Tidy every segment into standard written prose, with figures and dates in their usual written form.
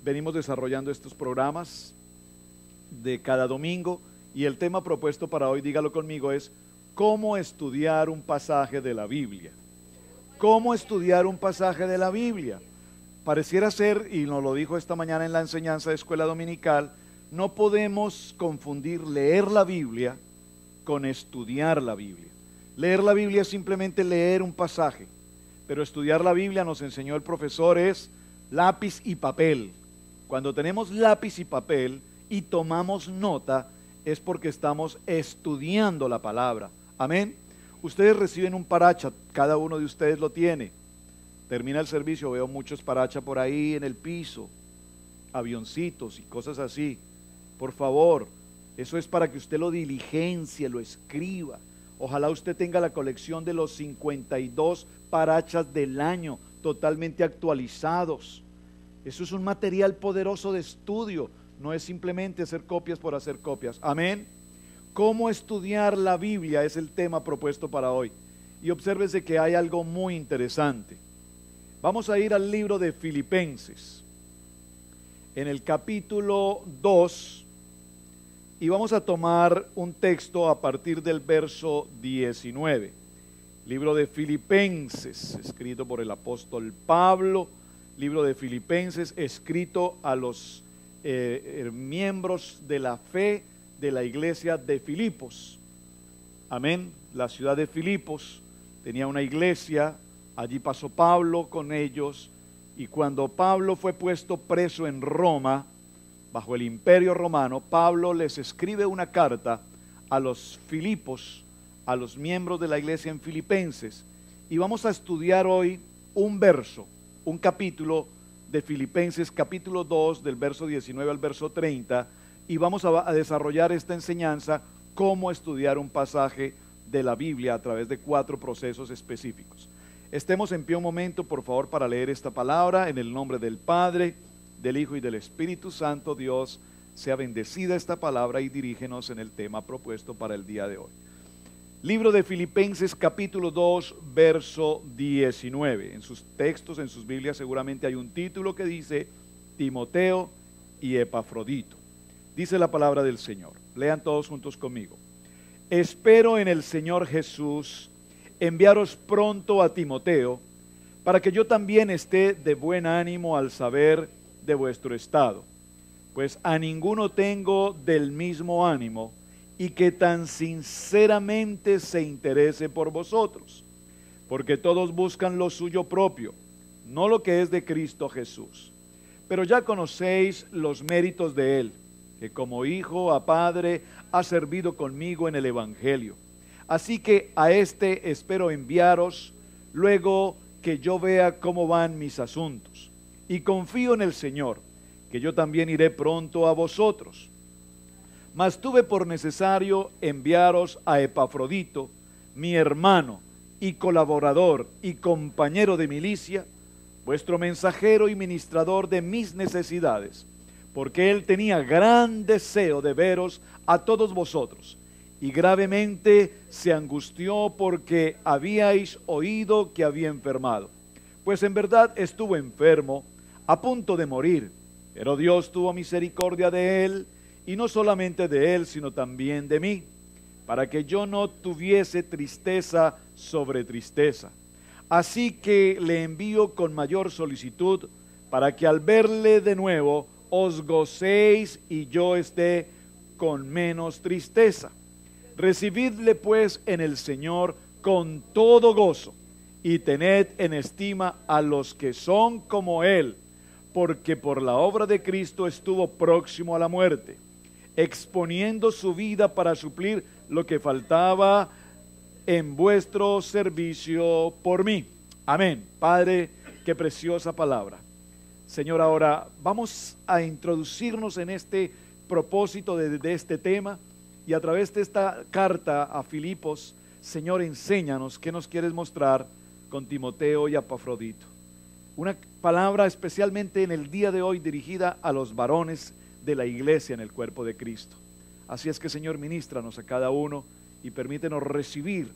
venimos desarrollando estos programas de cada domingo y el tema propuesto para hoy, dígalo conmigo, es ¿cómo estudiar un pasaje de la Biblia? ¿Cómo estudiar un pasaje de la Biblia? Pareciera ser, y nos lo dijo esta mañana en la enseñanza de escuela dominical, no podemos confundir leer la Biblia con estudiar la Biblia. Leer la Biblia es simplemente leer un pasaje, pero estudiar la Biblia, nos enseñó el profesor, es lápiz y papel. Cuando tenemos lápiz y papel y tomamos nota, es porque estamos estudiando la palabra. Amén. Ustedes reciben un paracha, cada uno de ustedes lo tiene. Termina el servicio, veo muchos paracha por ahí en el piso, avioncitos y cosas así. Por favor, eso es para que usted lo diligencie, lo escriba. Ojalá usted tenga la colección de los 52 parachas del año, totalmente actualizados. Eso es un material poderoso de estudio, no es simplemente hacer copias por hacer copias. Amén. ¿Cómo estudiar la Biblia? Es el tema propuesto para hoy. Y obsérvese que hay algo muy interesante. Vamos a ir al libro de Filipenses, en el capítulo 2, y vamos a tomar un texto a partir del verso 19. Libro de Filipenses, escrito por el apóstol Pablo, libro de Filipenses, escrito a los miembros de la fe de la iglesia de Filipos. Amén. La ciudad de Filipos tenía una iglesia. Allí pasó Pablo con ellos, y cuando Pablo fue puesto preso en Roma, bajo el imperio romano, Pablo les escribe una carta a los Filipos, a los miembros de la iglesia en Filipenses, y vamos a estudiar hoy un verso, un capítulo de Filipenses, capítulo 2, del verso 19 al verso 30, y vamos a desarrollar esta enseñanza, cómo estudiar un pasaje de la Biblia a través de 4 procesos específicos. Estemos en pie un momento, por favor, para leer esta palabra en el nombre del Padre, del Hijo y del Espíritu Santo. Dios, sea bendecida esta palabra y dirígenos en el tema propuesto para el día de hoy. Libro de Filipenses, capítulo 2, verso 19. En sus textos, en sus Biblias, seguramente hay un título que dice Timoteo y Epafrodito. Dice la palabra del Señor. Lean todos juntos conmigo. Espero en el Señor Jesús enviaros pronto a Timoteo, para que yo también esté de buen ánimo al saber de vuestro estado, pues a ninguno tengo del mismo ánimo, y que tan sinceramente se interese por vosotros, porque todos buscan lo suyo propio, no lo que es de Cristo Jesús. Pero ya conocéis los méritos de él, que como hijo a padre ha servido conmigo en el Evangelio. Así que a este espero enviaros luego que yo vea cómo van mis asuntos. Y confío en el Señor, que yo también iré pronto a vosotros. Mas tuve por necesario enviaros a Epafrodito, mi hermano y colaborador y compañero de milicia, vuestro mensajero y ministrador de mis necesidades, porque él tenía gran deseo de veros a todos vosotros, y gravemente se angustió porque habíais oído que había enfermado. Pues en verdad estuvo enfermo, a punto de morir, pero Dios tuvo misericordia de él, y no solamente de él, sino también de mí, para que yo no tuviese tristeza sobre tristeza. Así que le envío con mayor solicitud, para que al verle de nuevo os gocéis y yo esté con menos tristeza. Recibidle pues en el Señor con todo gozo, y tened en estima a los que son como él, porque por la obra de Cristo estuvo próximo a la muerte, exponiendo su vida para suplir lo que faltaba en vuestro servicio por mí. Amén. Padre, qué preciosa palabra. Señor, ahora vamos a introducirnos en este propósito de este tema, y a través de esta carta a Filipos, Señor, enséñanos qué nos quieres mostrar con Timoteo y Epafrodito. Una palabra especialmente en el día de hoy dirigida a los varones de la iglesia en el cuerpo de Cristo. Así es que, Señor, ministranos a cada uno y permítenos recibir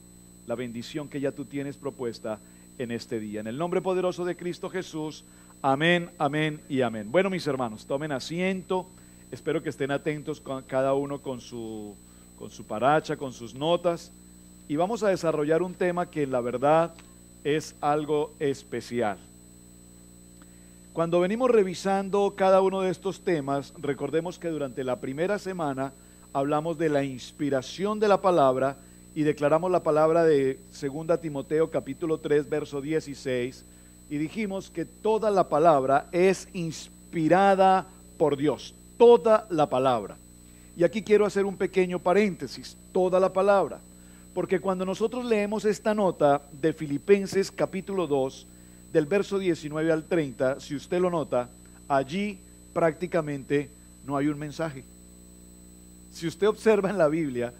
la bendición que ya tú tienes propuesta en este día. En el nombre poderoso de Cristo Jesús, Amén, amén y amén. Bueno, mis hermanos, tomen asiento. Espero que estén atentos cada uno con su paracha, con sus notas. Y vamos a desarrollar un tema que la verdad es algo especial. Cuando venimos revisando cada uno de estos temas, recordemos que durante la primera semana hablamos de la inspiración de la palabra y declaramos la palabra de 2 Timoteo capítulo 3, verso 16, y dijimos que toda la palabra es inspirada por Dios, toda la palabra. Y aquí quiero hacer un pequeño paréntesis, toda la palabra, porque cuando nosotros leemos esta nota de Filipenses capítulo 2, del verso 19 al 30, si usted lo nota, allí prácticamente no hay un mensaje. Si usted observa en la Biblia,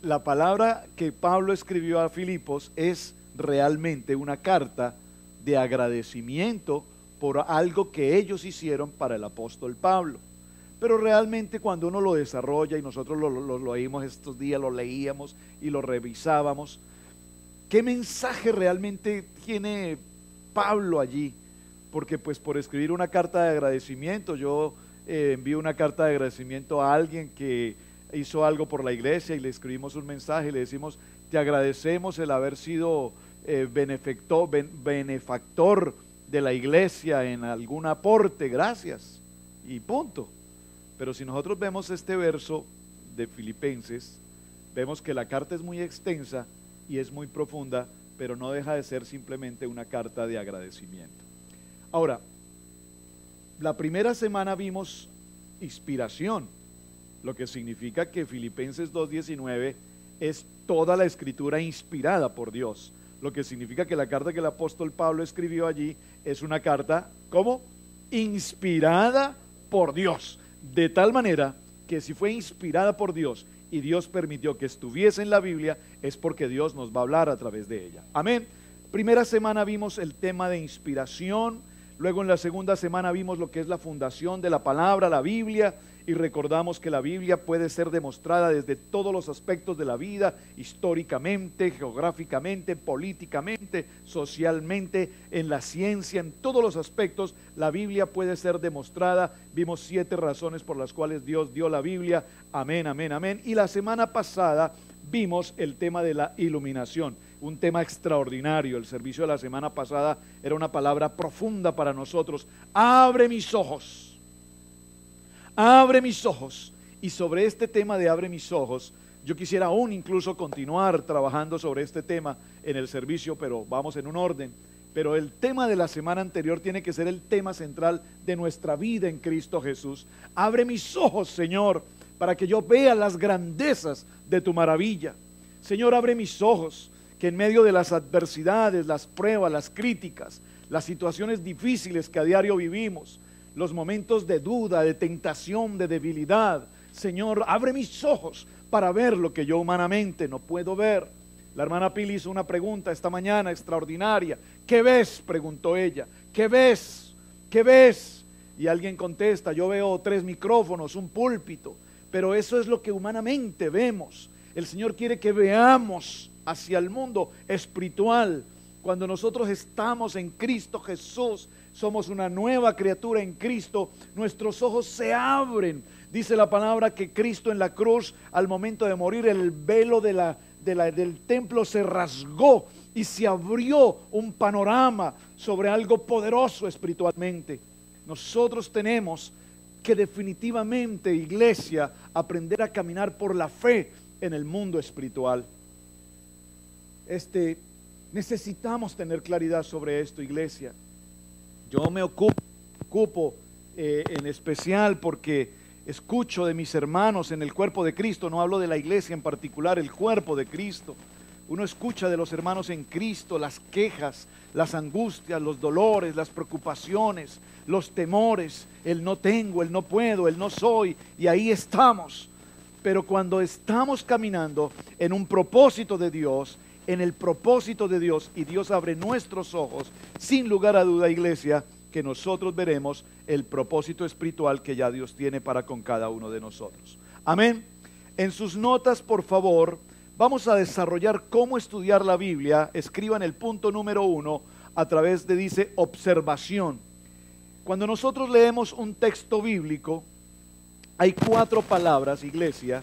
la palabra que Pablo escribió a Filipos es realmente una carta de agradecimiento por algo que ellos hicieron para el apóstol Pablo. Pero realmente cuando uno lo desarrolla, y nosotros lo leímos estos días, lo leíamos y lo revisábamos, ¿qué mensaje realmente tiene Pablo allí? Porque pues por escribir una carta de agradecimiento, yo envío una carta de agradecimiento a alguien que hizo algo por la iglesia y le escribimos un mensaje y le decimos, te agradecemos el haber sido benefactor de la iglesia en algún aporte, gracias, y punto. Pero si nosotros vemos este verso de Filipenses, vemos que la carta es muy extensa y es muy profunda, pero no deja de ser simplemente una carta de agradecimiento. Ahora, la primera semana vimos inspiración, lo que significa que Filipenses 2:19 es toda la escritura inspirada por Dios, lo que significa que la carta que el apóstol Pablo escribió allí es una carta, ¿cómo? Inspirada por Dios, de tal manera que si fue inspirada por Dios y Dios permitió que estuviese en la Biblia, es porque Dios nos va a hablar a través de ella. Amén. Primera semana vimos el tema de inspiración, luego en la segunda semana vimos lo que es la fundación de la palabra, la Biblia, y recordamos que la Biblia puede ser demostrada desde todos los aspectos de la vida, históricamente, geográficamente, políticamente, socialmente, en la ciencia, en todos los aspectos, la Biblia puede ser demostrada. Vimos 7 razones por las cuales Dios dio la Biblia. Amén, amén, amén. Y la semana pasada vimos el tema de la iluminación, un tema extraordinario. El servicio de la semana pasada era una palabra profunda para nosotros. Abre mis ojos. Abre mis ojos. Y sobre este tema de abre mis ojos, yo quisiera aún incluso continuar trabajando sobre este tema en el servicio, pero vamos en un orden. Pero el tema de la semana anterior tiene que ser el tema central de nuestra vida en Cristo Jesús. Abre mis ojos, Señor, para que yo vea las grandezas de tu maravilla. Señor, abre mis ojos, que en medio de las adversidades, las pruebas, las críticas, las situaciones difíciles que a diario vivimos, los momentos de duda, de tentación, de debilidad, Señor, abre mis ojos para ver lo que yo humanamente no puedo ver. La hermana Pili hizo una pregunta esta mañana extraordinaria. ¿Qué ves?, preguntó ella. ¿Qué ves? ¿Qué ves? Y alguien contesta, yo veo 3 micrófonos, un púlpito, pero eso es lo que humanamente vemos. El Señor quiere que veamos hacia el mundo espiritual. Cuando nosotros estamos en Cristo Jesús, somos una nueva criatura en Cristo, nuestros ojos se abren. Dice la palabra que Cristo en la cruz, al momento de morir, el velo del templo se rasgó y se abrió un panorama sobre algo poderoso espiritualmente. Nosotros tenemos que definitivamente, iglesia, aprender a caminar por la fe en el mundo espiritual. Necesitamos tener claridad sobre esto, iglesia. Yo me ocupo en especial porque escucho de mis hermanos en el cuerpo de Cristo, no hablo de la iglesia en particular, el cuerpo de Cristo. Uno escucha de los hermanos en Cristo las quejas, las angustias, los dolores, las preocupaciones, los temores, el no tengo, el no puedo, el no soy, y ahí estamos. Pero cuando estamos caminando en un propósito de Dios, en el propósito de Dios, y Dios abre nuestros ojos, sin lugar a duda, iglesia, que nosotros veremos el propósito espiritual que ya Dios tiene para con cada uno de nosotros. Amén. En sus notas, por favor, vamos a desarrollar cómo estudiar la Biblia. Escriban el punto número 1 a través de, dice, observación. Cuando nosotros leemos un texto bíblico, hay 4 palabras, iglesia,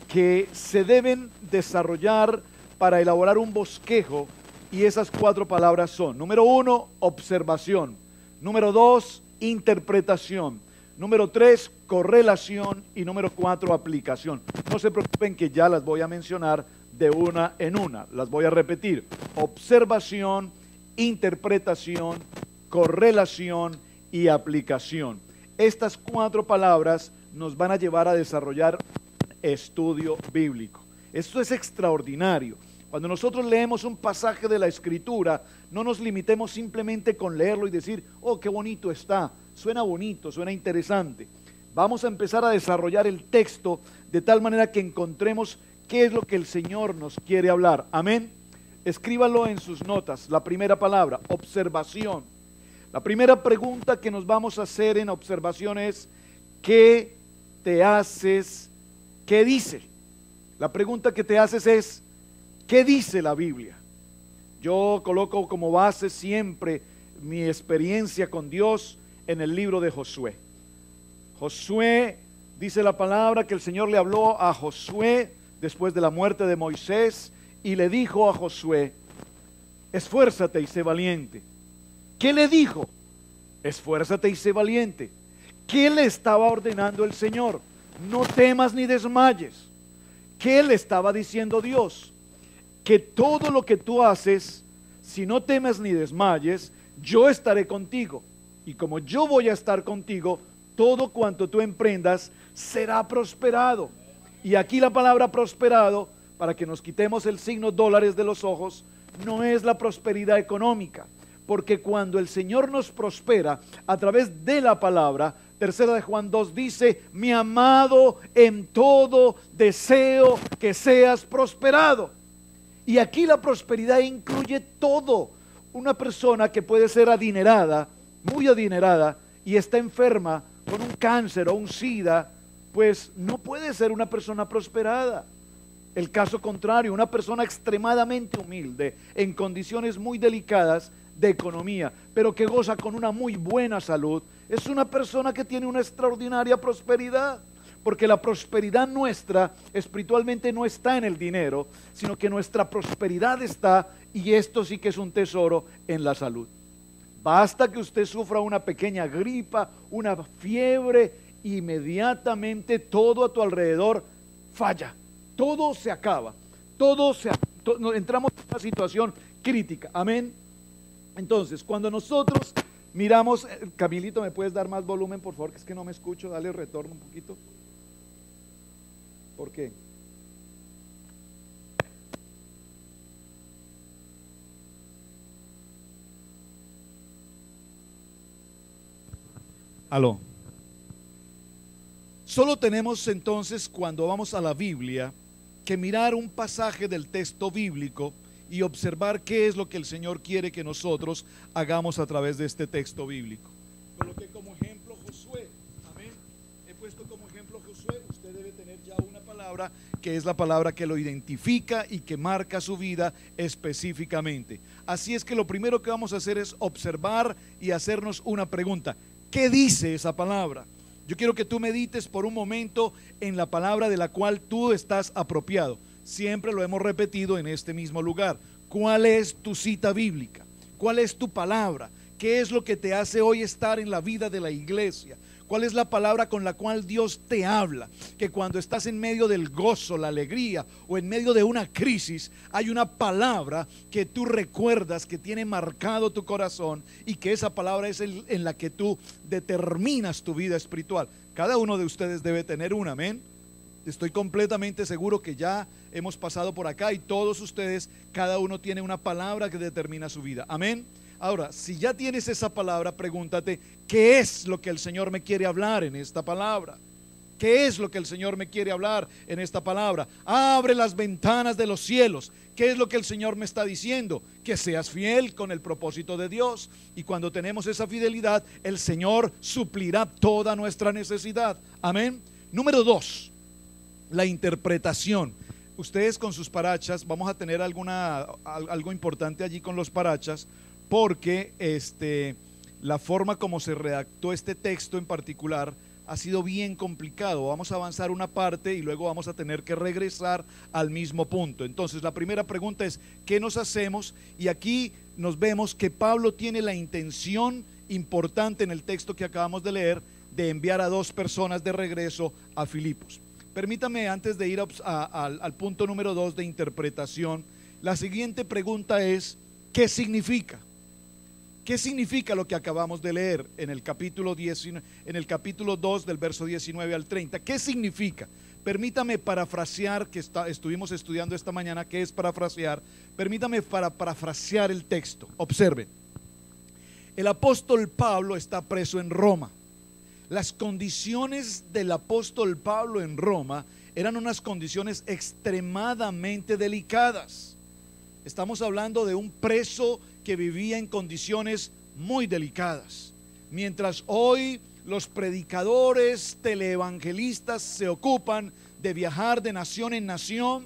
que se deben desarrollar para elaborar un bosquejo, y esas 4 palabras son: número 1, observación; número 2, interpretación; número 3, correlación; y número 4, aplicación. No se preocupen que ya las voy a mencionar de una en una, las voy a repetir: observación, interpretación, correlación y aplicación. Estas 4 palabras nos van a llevar a desarrollar estudio bíblico. Esto es extraordinario. Cuando nosotros leemos un pasaje de la Escritura, no nos limitemos simplemente con leerlo y decir: oh, qué bonito está, suena bonito, suena interesante. Vamos a empezar a desarrollar el texto de tal manera que encontremos qué es lo que el Señor nos quiere hablar. Amén. Escríbalo en sus notas. La primera palabra, observación. La primera pregunta que nos vamos a hacer en observación es: ¿qué te haces? ¿Qué dice? La pregunta que te haces es: ¿qué dice la Biblia? Yo coloco como base siempre mi experiencia con Dios en el libro de Josué. Josué, dice la palabra que el Señor le habló a Josué después de la muerte de Moisés y le dijo a Josué: esfuérzate y sé valiente. ¿Qué le dijo? Esfuérzate y sé valiente. ¿Qué le estaba ordenando el Señor? No temas ni desmayes. ¿Qué le estaba diciendo Dios? Que todo lo que tú haces, si no temes ni desmayes, yo estaré contigo. Y como yo voy a estar contigo, todo cuanto tú emprendas será prosperado. Y aquí la palabra prosperado, para que nos quitemos el signo dólares de los ojos, no es la prosperidad económica. Porque cuando el Señor nos prospera a través de la palabra, tercera de Juan 2 dice: mi amado, en todo deseo que seas prosperado. Y aquí la prosperidad incluye todo. Una persona que puede ser adinerada, muy adinerada, y está enferma con un cáncer o un SIDA, pues no puede ser una persona prosperada. El caso contrario, una persona extremadamente humilde, en condiciones muy delicadas de economía, pero que goza con una muy buena salud, es una persona que tiene una extraordinaria prosperidad. Porque la prosperidad nuestra espiritualmente no está en el dinero, sino que nuestra prosperidad está, y esto sí que es un tesoro, en la salud. Basta que usted sufra una pequeña gripa, una fiebre, inmediatamente todo a tu alrededor falla, todo se acaba, entramos en una situación crítica. Amén. Entonces, cuando nosotros miramos, Camilito, ¿me puedes dar más volumen, por favor? Que es que no me escucho, dale retorno un poquito. ¿Por qué? Aló. Solo tenemos entonces, cuando vamos a la Biblia, que mirar un pasaje del texto bíblico y observar qué es lo que el Señor quiere que nosotros hagamos a través de este texto bíblico. Coloqué como ejemplo Josué. Amén. He puesto como ejemplo Josué. Usted debe tener ya una palabra que es la palabra que lo identifica y que marca su vida específicamente. Así es que lo primero que vamos a hacer es observar y hacernos una pregunta: ¿qué dice esa palabra? Yo quiero que tú medites por un momento en la palabra de la cual tú estás apropiado. Siempre lo hemos repetido en este mismo lugar. ¿Cuál es tu cita bíblica? ¿Cuál es tu palabra? ¿Qué es lo que te hace hoy estar en la vida de la iglesia? ¿Cuál es la palabra con la cual Dios te habla? Que cuando estás en medio del gozo, la alegría o en medio de una crisis, hay una palabra que tú recuerdas, que tiene marcado tu corazón, y que esa palabra es en la que tú determinas tu vida espiritual. Cada uno de ustedes debe tener una, amén. Estoy completamente seguro que ya hemos pasado por acá y todos ustedes, cada uno tiene una palabra que determina su vida, amén. Ahora, si ya tienes esa palabra, pregúntate: ¿qué es lo que el Señor me quiere hablar en esta palabra? ¿Qué es lo que el Señor me quiere hablar en esta palabra? Abre las ventanas de los cielos. ¿Qué es lo que el Señor me está diciendo? Que seas fiel con el propósito de Dios. Y cuando tenemos esa fidelidad, el Señor suplirá toda nuestra necesidad. Amén. Número 2, la interpretación. Ustedes con sus parachas, vamos a tener algo importante allí con los parachas, porque la forma como se redactó este texto en particular ha sido bien complicado. Vamos a avanzar una parte y luego vamos a tener que regresar al mismo punto. Entonces, la primera pregunta es, ¿qué nos hacemos? Y aquí nos vemos que Pablo tiene la intención importante en el texto que acabamos de leer de enviar a 2 personas de regreso a Filipos. Permítame, antes de ir al punto número 2 de interpretación, la siguiente pregunta es, ¿qué significa? ¿Qué significa lo que acabamos de leer en el capítulo 2 del verso 19 al 30? ¿Qué significa? Permítame parafrasear, que estuvimos estudiando esta mañana, ¿qué es parafrasear? Permítame parafrasear el texto. Observen, el apóstol Pablo está preso en Roma. Las condiciones del apóstol Pablo en Roma eran unas condiciones extremadamente delicadas. Estamos hablando de un preso que vivía en condiciones muy delicadas. Mientras hoy los predicadores, teleevangelistas se ocupan de viajar de nación en nación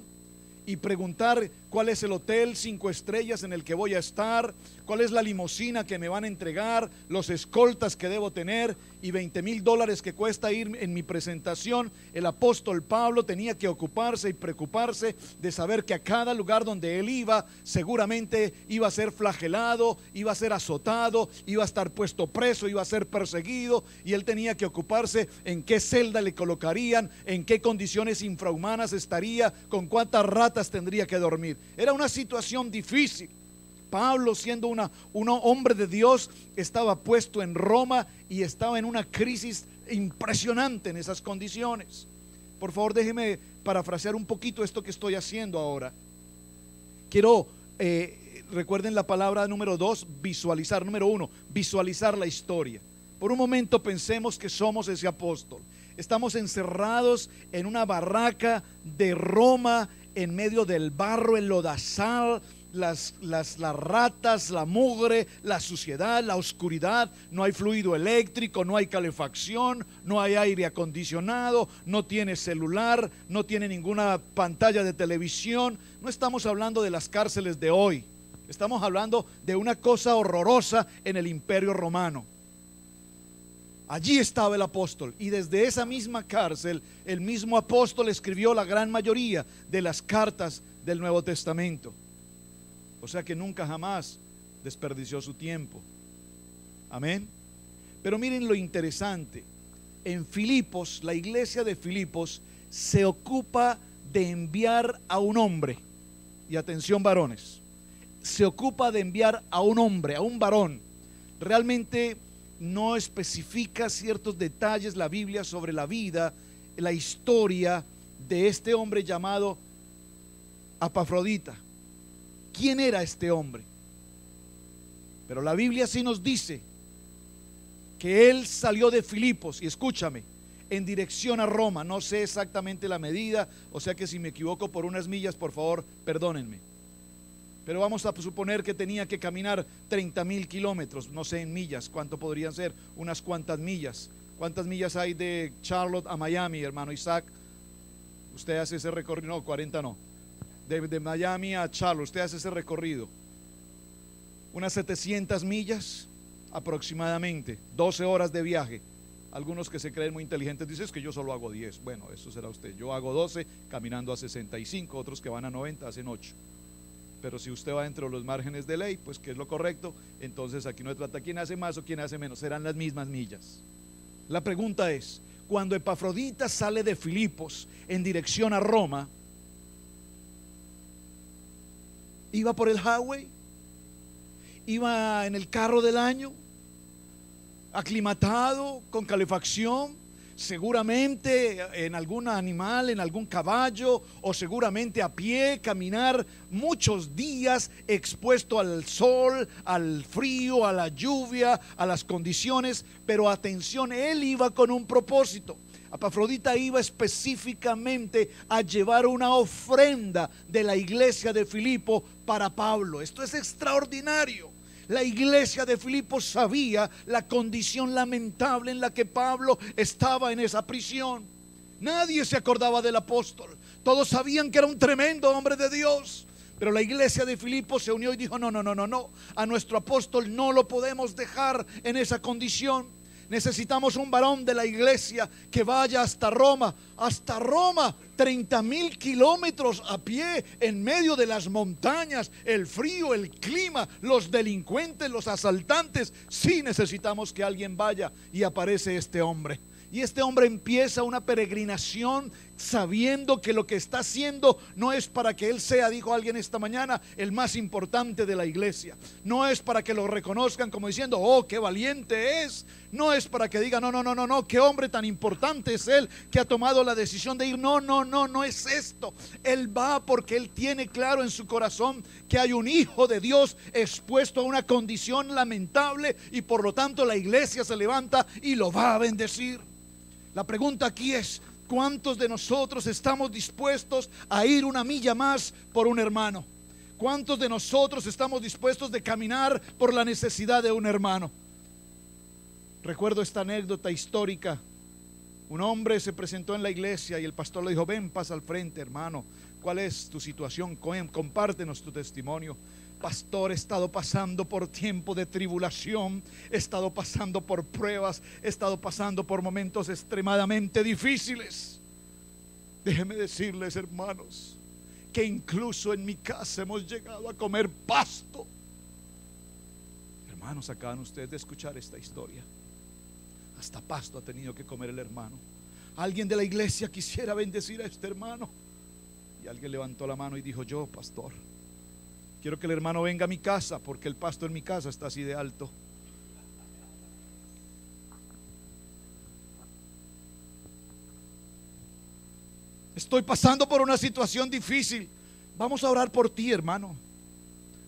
y preguntar cuál es el hotel 5 estrellas en el que voy a estar, cuál es la limusina que me van a entregar, los escoltas que debo tener y $20,000 que cuesta ir en mi presentación. El apóstol Pablo tenía que ocuparse y preocuparse de saber que a cada lugar donde él iba, seguramente iba a ser flagelado, iba a ser azotado, iba a estar puesto preso, iba a ser perseguido, y él tenía que ocuparse en qué celda le colocarían, en qué condiciones infrahumanas estaría, con cuántas ratas tendría que dormir. Era una situación difícil. Pablo, siendo un hombre de Dios, estaba puesto en Roma y estaba en una crisis impresionante en esas condiciones. Por favor, déjeme parafrasear un poquito esto que estoy haciendo ahora. Quiero, recuerden la palabra número 2, visualizar. Número 1, visualizar la historia. Por un momento pensemos que somos ese apóstol. Estamos encerrados en una barraca de Roma, en medio del barro, el lodazal, las ratas, la mugre, la suciedad, la oscuridad. No hay fluido eléctrico, no hay calefacción, no hay aire acondicionado, no tiene celular, no tiene ninguna pantalla de televisión. No estamos hablando de las cárceles de hoy, estamos hablando de una cosa horrorosa en el Imperio Romano. Allí estaba el apóstol, y desde esa misma cárcel el mismo apóstol escribió la gran mayoría de las cartas del Nuevo Testamento. O sea que nunca jamás desperdició su tiempo. Amén. Pero miren lo interesante. En Filipos, la iglesia de Filipos se ocupa de enviar a un hombre. Y atención, varones, se ocupa de enviar a un hombre, a un varón. Realmente no especifica ciertos detalles la Biblia sobre la vida, la historia de este hombre llamado Epafrodita. ¿Quién era este hombre? Pero la Biblia sí nos dice que él salió de Filipos, y escúchame, en dirección a Roma. No sé exactamente la medida, o sea que si me equivoco por unas millas, por favor, perdónenme. Pero vamos a suponer que tenía que caminar 30,000 kilómetros, no sé en millas, ¿cuánto podrían ser? Unas cuantas millas. ¿Cuántas millas hay de Charlotte a Miami, hermano Isaac? Usted hace ese recorrido, no, 40 no. De Miami a Charlotte, usted hace ese recorrido. Unas 700 millas aproximadamente, 12 horas de viaje. Algunos que se creen muy inteligentes dicen es que yo solo hago 10. Bueno, eso será usted. Yo hago 12 caminando a 65, otros que van a 90 hacen 8. Pero si usted va dentro de los márgenes de ley, pues que es lo correcto, entonces aquí no se trata quién hace más o quién hace menos, serán las mismas millas. La pregunta es, cuando Epafrodita sale de Filipos en dirección a Roma, ¿iba por el highway? ¿Iba en el carro del año? ¿Aclimatado, con calefacción? Seguramente en algún animal, en algún caballo, o seguramente a pie, caminar muchos días expuesto al sol, al frío, a la lluvia, a las condiciones. Pero atención, él iba con un propósito. Epafrodita iba específicamente a llevar una ofrenda de la iglesia de Filipo para Pablo. Esto es extraordinario. La iglesia de Filipos sabía la condición lamentable en la que Pablo estaba en esa prisión. Nadie se acordaba del apóstol. Todos sabían que era un tremendo hombre de Dios. Pero la iglesia de Filipos se unió y dijo: no, a nuestro apóstol no lo podemos dejar en esa condición. Necesitamos un varón de la iglesia que vaya hasta Roma, 30,000 kilómetros a pie, en medio de las montañas, el frío, el clima, los delincuentes, los asaltantes. Sí, necesitamos que alguien vaya. Y aparece este hombre. Y este hombre empieza una peregrinación sabiendo que lo que está haciendo no es para que él sea, dijo alguien esta mañana, el más importante de la iglesia. No es para que lo reconozcan como diciendo: oh, qué valiente es. No es para que digan: no, qué hombre tan importante es él que ha tomado la decisión de ir. No es esto. Él va porque él tiene claro en su corazón que hay un hijo de Dios expuesto a una condición lamentable, y por lo tanto la iglesia se levanta y lo va a bendecir. La pregunta aquí es: ¿cuántos de nosotros estamos dispuestos a ir una milla más por un hermano? ¿Cuántos de nosotros estamos dispuestos de caminar por la necesidad de un hermano? Recuerdo esta anécdota histórica. Un hombre se presentó en la iglesia y el pastor le dijo: ven, pasa al frente, hermano. ¿Cuál es tu situación? Compártenos tu testimonio. Pastor, he estado pasando por tiempo de tribulación, he estado pasando por pruebas, he estado pasando por momentos extremadamente difíciles. Déjenme decirles, hermanos, que incluso en mi casa hemos llegado a comer pasto. Hermanos, acaban ustedes de escuchar esta historia. Hasta pasto ha tenido que comer el hermano. Alguien de la iglesia quisiera bendecir a este hermano. Y alguien levantó la mano y dijo: yo, pastor, quiero que el hermano venga a mi casa, porque el pasto en mi casa está así de alto. Estoy pasando por una situación difícil. Vamos a orar por ti, hermano.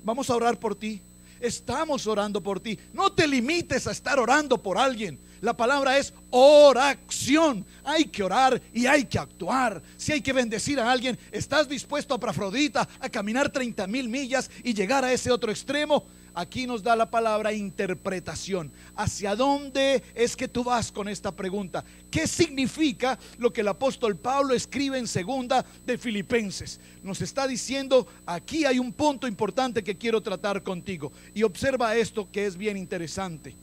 Vamos a orar por ti. Estamos orando por ti. No te limites a estar orando por alguien. La palabra es oración. Hay que orar y hay que actuar. Si hay que bendecir a alguien, ¿estás dispuesto a Epafrodita a caminar 30,000 millas y llegar a ese otro extremo? Aquí nos da la palabra interpretación. ¿Hacia dónde es que tú vas con esta pregunta? ¿Qué significa lo que el apóstol Pablo escribe en segunda de Filipenses? Nos está diciendo: aquí hay un punto importante que quiero tratar contigo. Y observa esto, que es bien interesante.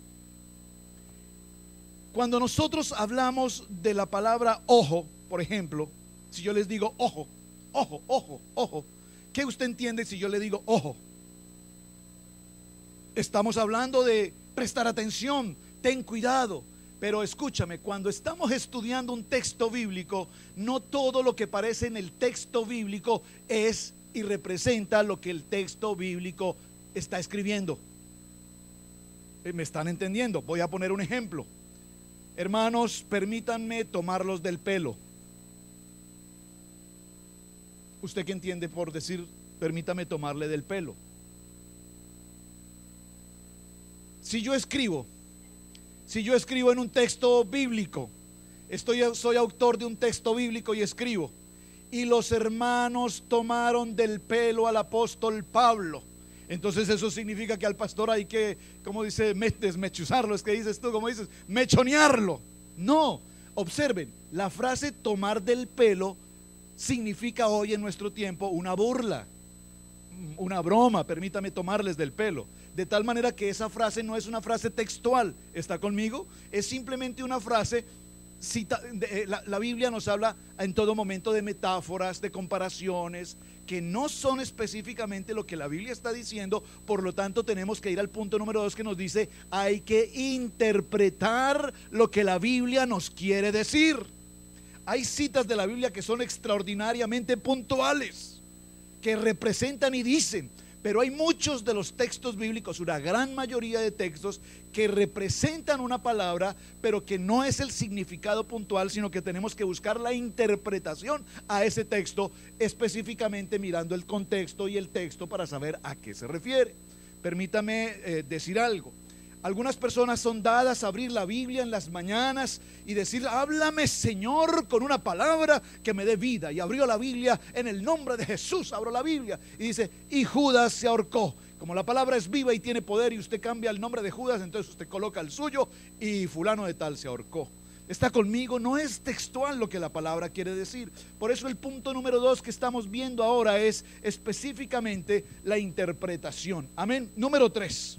Cuando nosotros hablamos de la palabra ojo, por ejemplo, si yo les digo ojo, ¿qué usted entiende si yo le digo ojo? Estamos hablando de prestar atención, ten cuidado. Pero escúchame, cuando estamos estudiando un texto bíblico, no todo lo que aparece en el texto bíblico es y representa lo que el texto bíblico está escribiendo. ¿Me están entendiendo? Voy a poner un ejemplo. Hermanos, permítanme tomarlos del pelo. ¿Usted qué entiende por decir permítame tomarle del pelo? Si yo escribo en un texto bíblico, soy autor de un texto bíblico y escribo: y los hermanos tomaron del pelo al apóstol Pablo. Entonces eso significa que al pastor hay que, como dice, desmechuzarlo. Es que dices tú, como dices, mechonearlo. No, observen, la frase tomar del pelo significa hoy en nuestro tiempo una burla, una broma. Permítame tomarles del pelo. De tal manera que esa frase no es una frase textual. ¿Está conmigo? Es simplemente una frase. La Biblia nos habla en todo momento de metáforas, de comparaciones que no son específicamente lo que la Biblia está diciendo. Por lo tanto, tenemos que ir al punto número 2, que nos dice: hay que interpretar lo que la Biblia nos quiere decir. Hay citas de la Biblia que son extraordinariamente puntuales, que representan y dicen. Pero hay muchos de los textos bíblicos, una gran mayoría de textos, que representan una palabra, pero que no es el significado puntual, sino que tenemos que buscar la interpretación a ese texto, específicamente mirando el contexto y el texto para saber a qué se refiere. Permítame decir algo. Algunas personas son dadas a abrir la Biblia en las mañanas y decir: háblame, Señor, con una palabra que me dé vida. Y abrió la Biblia: en el nombre de Jesús abro la Biblia. Y dice: y Judas se ahorcó. Como la palabra es viva y tiene poder y usted cambia el nombre de Judas, entonces usted coloca el suyo y fulano de tal se ahorcó. ¿Está conmigo? No es textual lo que la palabra quiere decir. Por eso el punto número 2 que estamos viendo ahora es específicamente la interpretación. Amén. Número 3.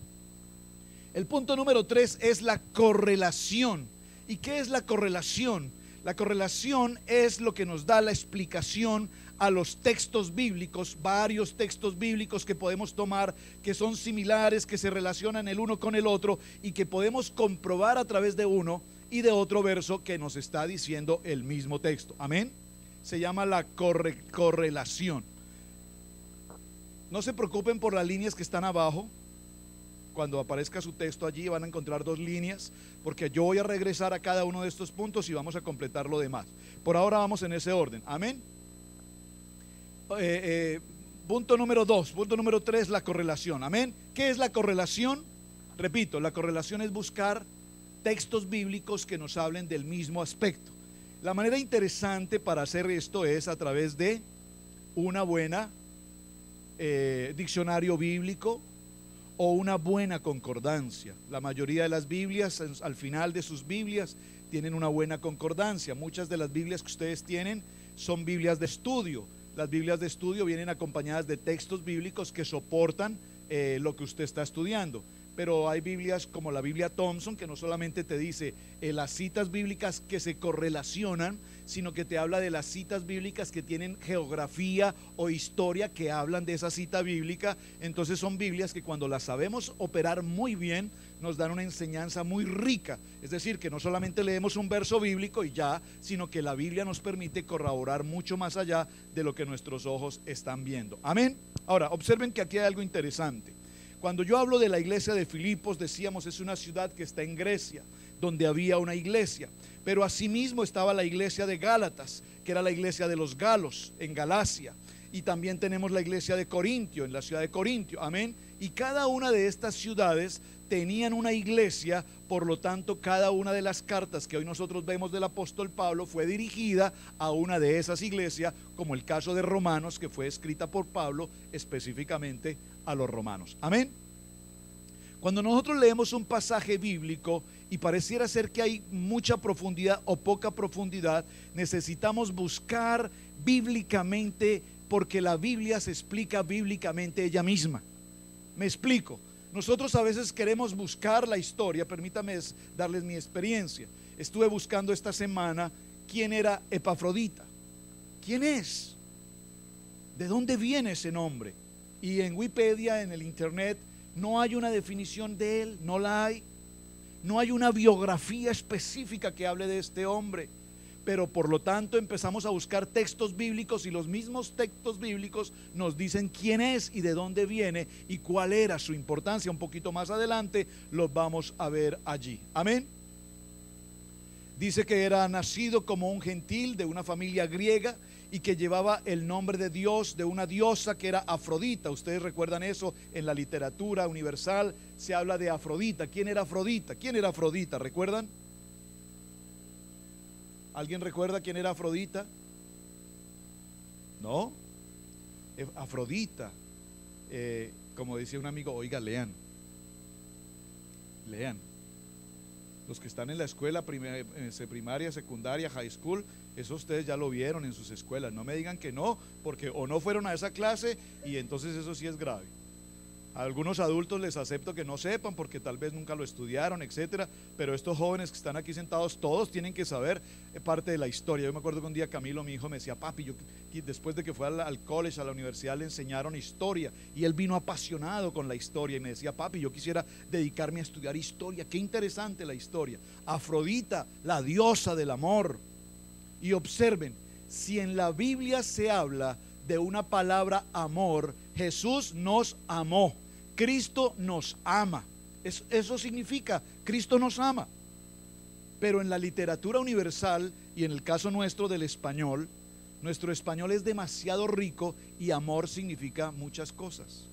El punto número 3 es la correlación. ¿Y qué es la correlación? La correlación es lo que nos da la explicación a los textos bíblicos, varios textos bíblicos que podemos tomar, que son similares, que se relacionan el uno con el otro y que podemos comprobar a través de uno y de otro verso que nos está diciendo el mismo texto. Amén. Se llama la correlación. No se preocupen por las líneas que están abajo. Cuando aparezca su texto allí van a encontrar 2 líneas, porque yo voy a regresar a cada uno de estos puntos y vamos a completar lo demás. Por ahora vamos en ese orden. Amén. Punto número 2. Punto número 3, la correlación. Amén. ¿Qué es la correlación? Repito, la correlación es buscar textos bíblicos que nos hablen del mismo aspecto. La manera interesante para hacer esto es a través de una buena diccionario bíblico o una buena concordancia. La mayoría de las Biblias, al final de sus Biblias, tienen una buena concordancia. Muchas de las Biblias que ustedes tienen son Biblias de estudio. Las Biblias de estudio vienen acompañadas de textos bíblicos que soportan lo que usted está estudiando. Pero hay Biblias como la Biblia Thompson, que no solamente te dice las citas bíblicas que se correlacionan, sino que te habla de las citas bíblicas que tienen geografía o historia que hablan de esa cita bíblica. Entonces son Biblias que cuando las sabemos operar muy bien, nos dan una enseñanza muy rica. Es decir, que no solamente leemos un verso bíblico y ya, sino que la Biblia nos permite corroborar mucho más allá de lo que nuestros ojos están viendo. Amén. Ahora, observen que aquí hay algo interesante. Cuando yo hablo de la iglesia de Filipos, decíamos, es una ciudad que está en Grecia, donde había una iglesia. Pero asimismo estaba la iglesia de Gálatas, que era la iglesia de los galos en Galacia. Y también tenemos la iglesia de Corintio, en la ciudad de Corintio. Amén. Y cada una de estas ciudades tenían una iglesia, por lo tanto cada una de las cartas que hoy nosotros vemos del apóstol Pablo fue dirigida a una de esas iglesias, como el caso de Romanos, que fue escrita por Pablo específicamente a los romanos. Amén. Cuando nosotros leemos un pasaje bíblico y pareciera ser que hay mucha profundidad o poca profundidad, necesitamos buscar bíblicamente, porque la Biblia se explica bíblicamente ella misma. Me explico. Nosotros a veces queremos buscar la historia. Permítame darles mi experiencia. Estuve buscando esta semana quién era Epafrodita. ¿Quién es? ¿De dónde viene ese nombre? Y en Wikipedia, en el internet, no hay una definición de él, no la hay. No hay una biografía específica que hable de este hombre. Pero por lo tanto empezamos a buscar textos bíblicos y los mismos textos bíblicos nos dicen quién es y de dónde viene y cuál era su importancia. Un poquito más adelante los vamos a ver allí. Amén. Dice que era nacido como un gentil de una familia griega y que llevaba el nombre de Dios, de una diosa que era Afrodita. Ustedes recuerdan eso en la literatura universal, se habla de Afrodita. ¿Quién era Afrodita? ¿Quién era Afrodita? ¿Recuerdan? ¿Alguien recuerda quién era Afrodita? ¿No? Afrodita, como decía un amigo, oiga, lean. Los que están en la escuela primaria, secundaria, high school, eso ustedes ya lo vieron en sus escuelas. No me digan que no, porque o no fueron a esa clase y entonces eso sí es grave. A algunos adultos les acepto que no sepan porque tal vez nunca lo estudiaron, etcétera, pero estos jóvenes que están aquí sentados, todos tienen que saber parte de la historia. Yo me acuerdo que un día Camilo, mi hijo, me decía, papi, después de que fue al college, a la universidad, le enseñaron historia y él vino apasionado con la historia y me decía, papi, yo quisiera dedicarme a estudiar historia. Qué interesante la historia. Afrodita, la diosa del amor. Y observen, si en la Biblia se habla de una palabra amor, Jesús nos amó. Cristo nos ama. Eso significa, Cristo nos ama. Pero en la literatura universal y en el caso nuestro del español, nuestro español es demasiado rico y amor significa muchas cosas.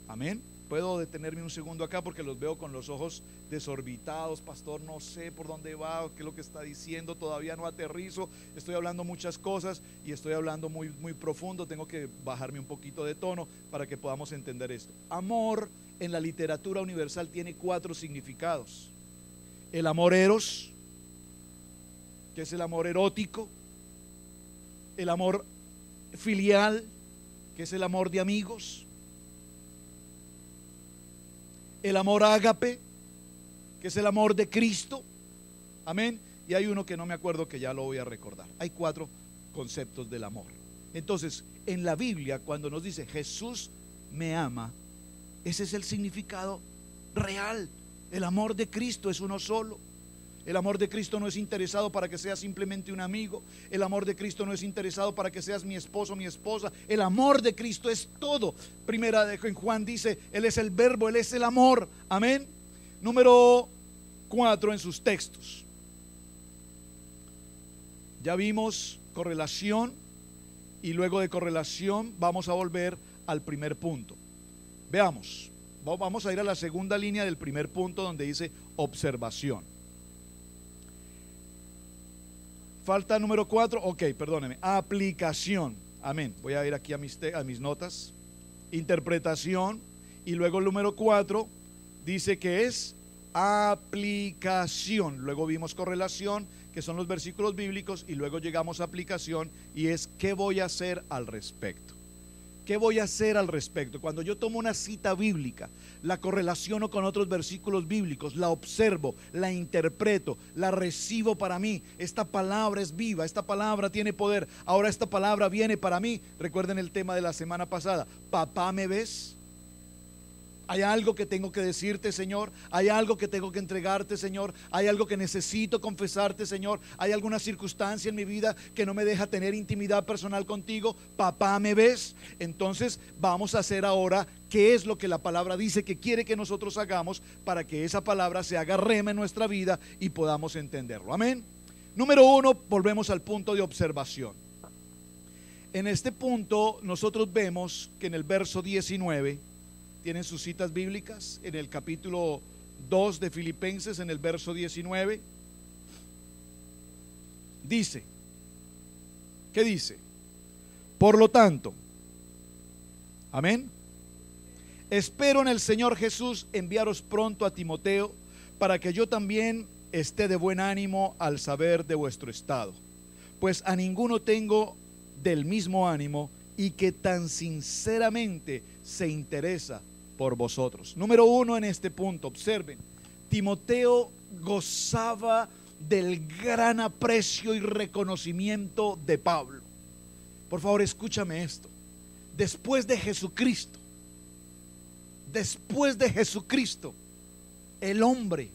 Amén. Puedo detenerme un segundo acá porque los veo con los ojos desorbitados. Pastor, no sé por dónde va, qué es lo que está diciendo, todavía no aterrizo. Estoy hablando muchas cosas y estoy hablando muy, muy profundo. Tengo que bajarme un poquito de tono para que podamos entender esto. Amor en la literatura universal tiene 4 significados. El amor eros, que es el amor erótico, el amor filial, que es el amor de amigos, el amor ágape, que es el amor de Cristo, amén, y hay uno que no me acuerdo, que ya lo voy a recordar. Hay 4 conceptos del amor. Entonces, en la Biblia, cuando nos dice Jesús me ama, ese es el significado real. El amor de Cristo es uno solo. El amor de Cristo no es interesado para que seas simplemente un amigo. El amor de Cristo no es interesado para que seas mi esposo, mi esposa. El amor de Cristo es todo. Primera de Juan dice, Él es el verbo, Él es el amor. Amén. Número 4 en sus textos. Ya vimos correlación, y luego de correlación vamos a volver al primer punto. Veamos, vamos a ir a la segunda línea del primer punto, donde dice observación. Falta número 4, ok, perdóneme, aplicación. Amén. Voy a ir aquí a mis notas. Interpretación, y luego el número 4 dice que es aplicación. Luego vimos correlación, que son los versículos bíblicos, y luego llegamos a aplicación, y es ¿qué voy a hacer al respecto? ¿Qué voy a hacer al respecto? Cuando yo tomo una cita bíblica, la correlaciono con otros versículos bíblicos, la observo, la interpreto, la recibo para mí. Esta palabra es viva, esta palabra tiene poder. Ahora esta palabra viene para mí. Recuerden el tema de la semana pasada. Papá, ¿me ves? Hay algo que tengo que decirte, Señor. Hay algo que tengo que entregarte, Señor. Hay algo que necesito confesarte, Señor. Hay alguna circunstancia en mi vida que no me deja tener intimidad personal contigo. Papá, ¿me ves? Entonces vamos a hacer ahora qué es lo que la palabra dice que quiere que nosotros hagamos, para que esa palabra se haga rema en nuestra vida y podamos entenderlo. Amén. Número 1, volvemos al punto de observación. En este punto nosotros vemos que en el verso 19, tienen sus citas bíblicas, en el capítulo 2 de Filipenses, en el verso 19, dice, ¿qué dice? Por lo tanto, amén, espero en el Señor Jesús enviaros pronto a Timoteo, para que yo también esté de buen ánimo al saber de vuestro estado, pues a ninguno tengo del mismo ánimo, y que tan sinceramente se interesa por vosotros. Número 1 en este punto, observen, Timoteo gozaba del gran aprecio y reconocimiento de Pablo. Por favor, escúchame esto. Después de Jesucristo, el hombre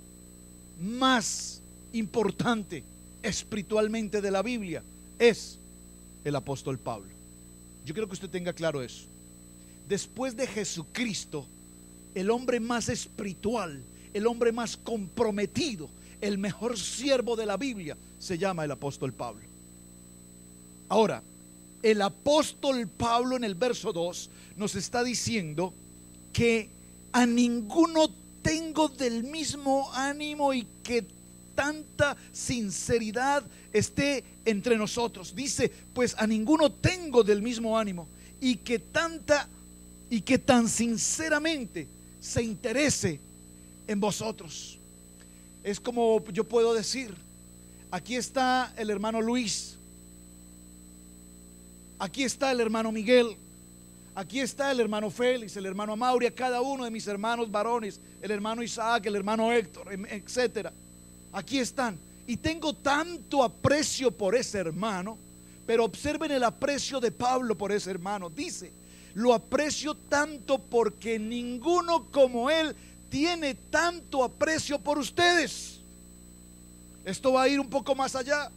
más importante espiritualmente de la Biblia es el apóstol Pablo. Yo quiero que usted tenga claro eso. Después de Jesucristo, el hombre más espiritual, el hombre más comprometido, el mejor siervo de la Biblia, se llama el apóstol Pablo. Ahora, el apóstol Pablo en el verso 2 nos está diciendo que a ninguno tengo del mismo ánimo, y que tanta sinceridad esté entre nosotros. Dice, pues a ninguno tengo del mismo ánimo, y que tan sinceramente se interese en vosotros. Es como yo puedo decir, aquí está el hermano Luis, aquí está el hermano Miguel, aquí está el hermano Félix, el hermano Amaury, cada uno de mis hermanos varones, el hermano Isaac, el hermano Héctor, etcétera. Aquí están, y tengo tanto aprecio por ese hermano. Pero observen el aprecio de Pablo por ese hermano. Dice, lo aprecio tanto porque ninguno como él tiene tanto aprecio por ustedes. Esto va a ir un poco más allá.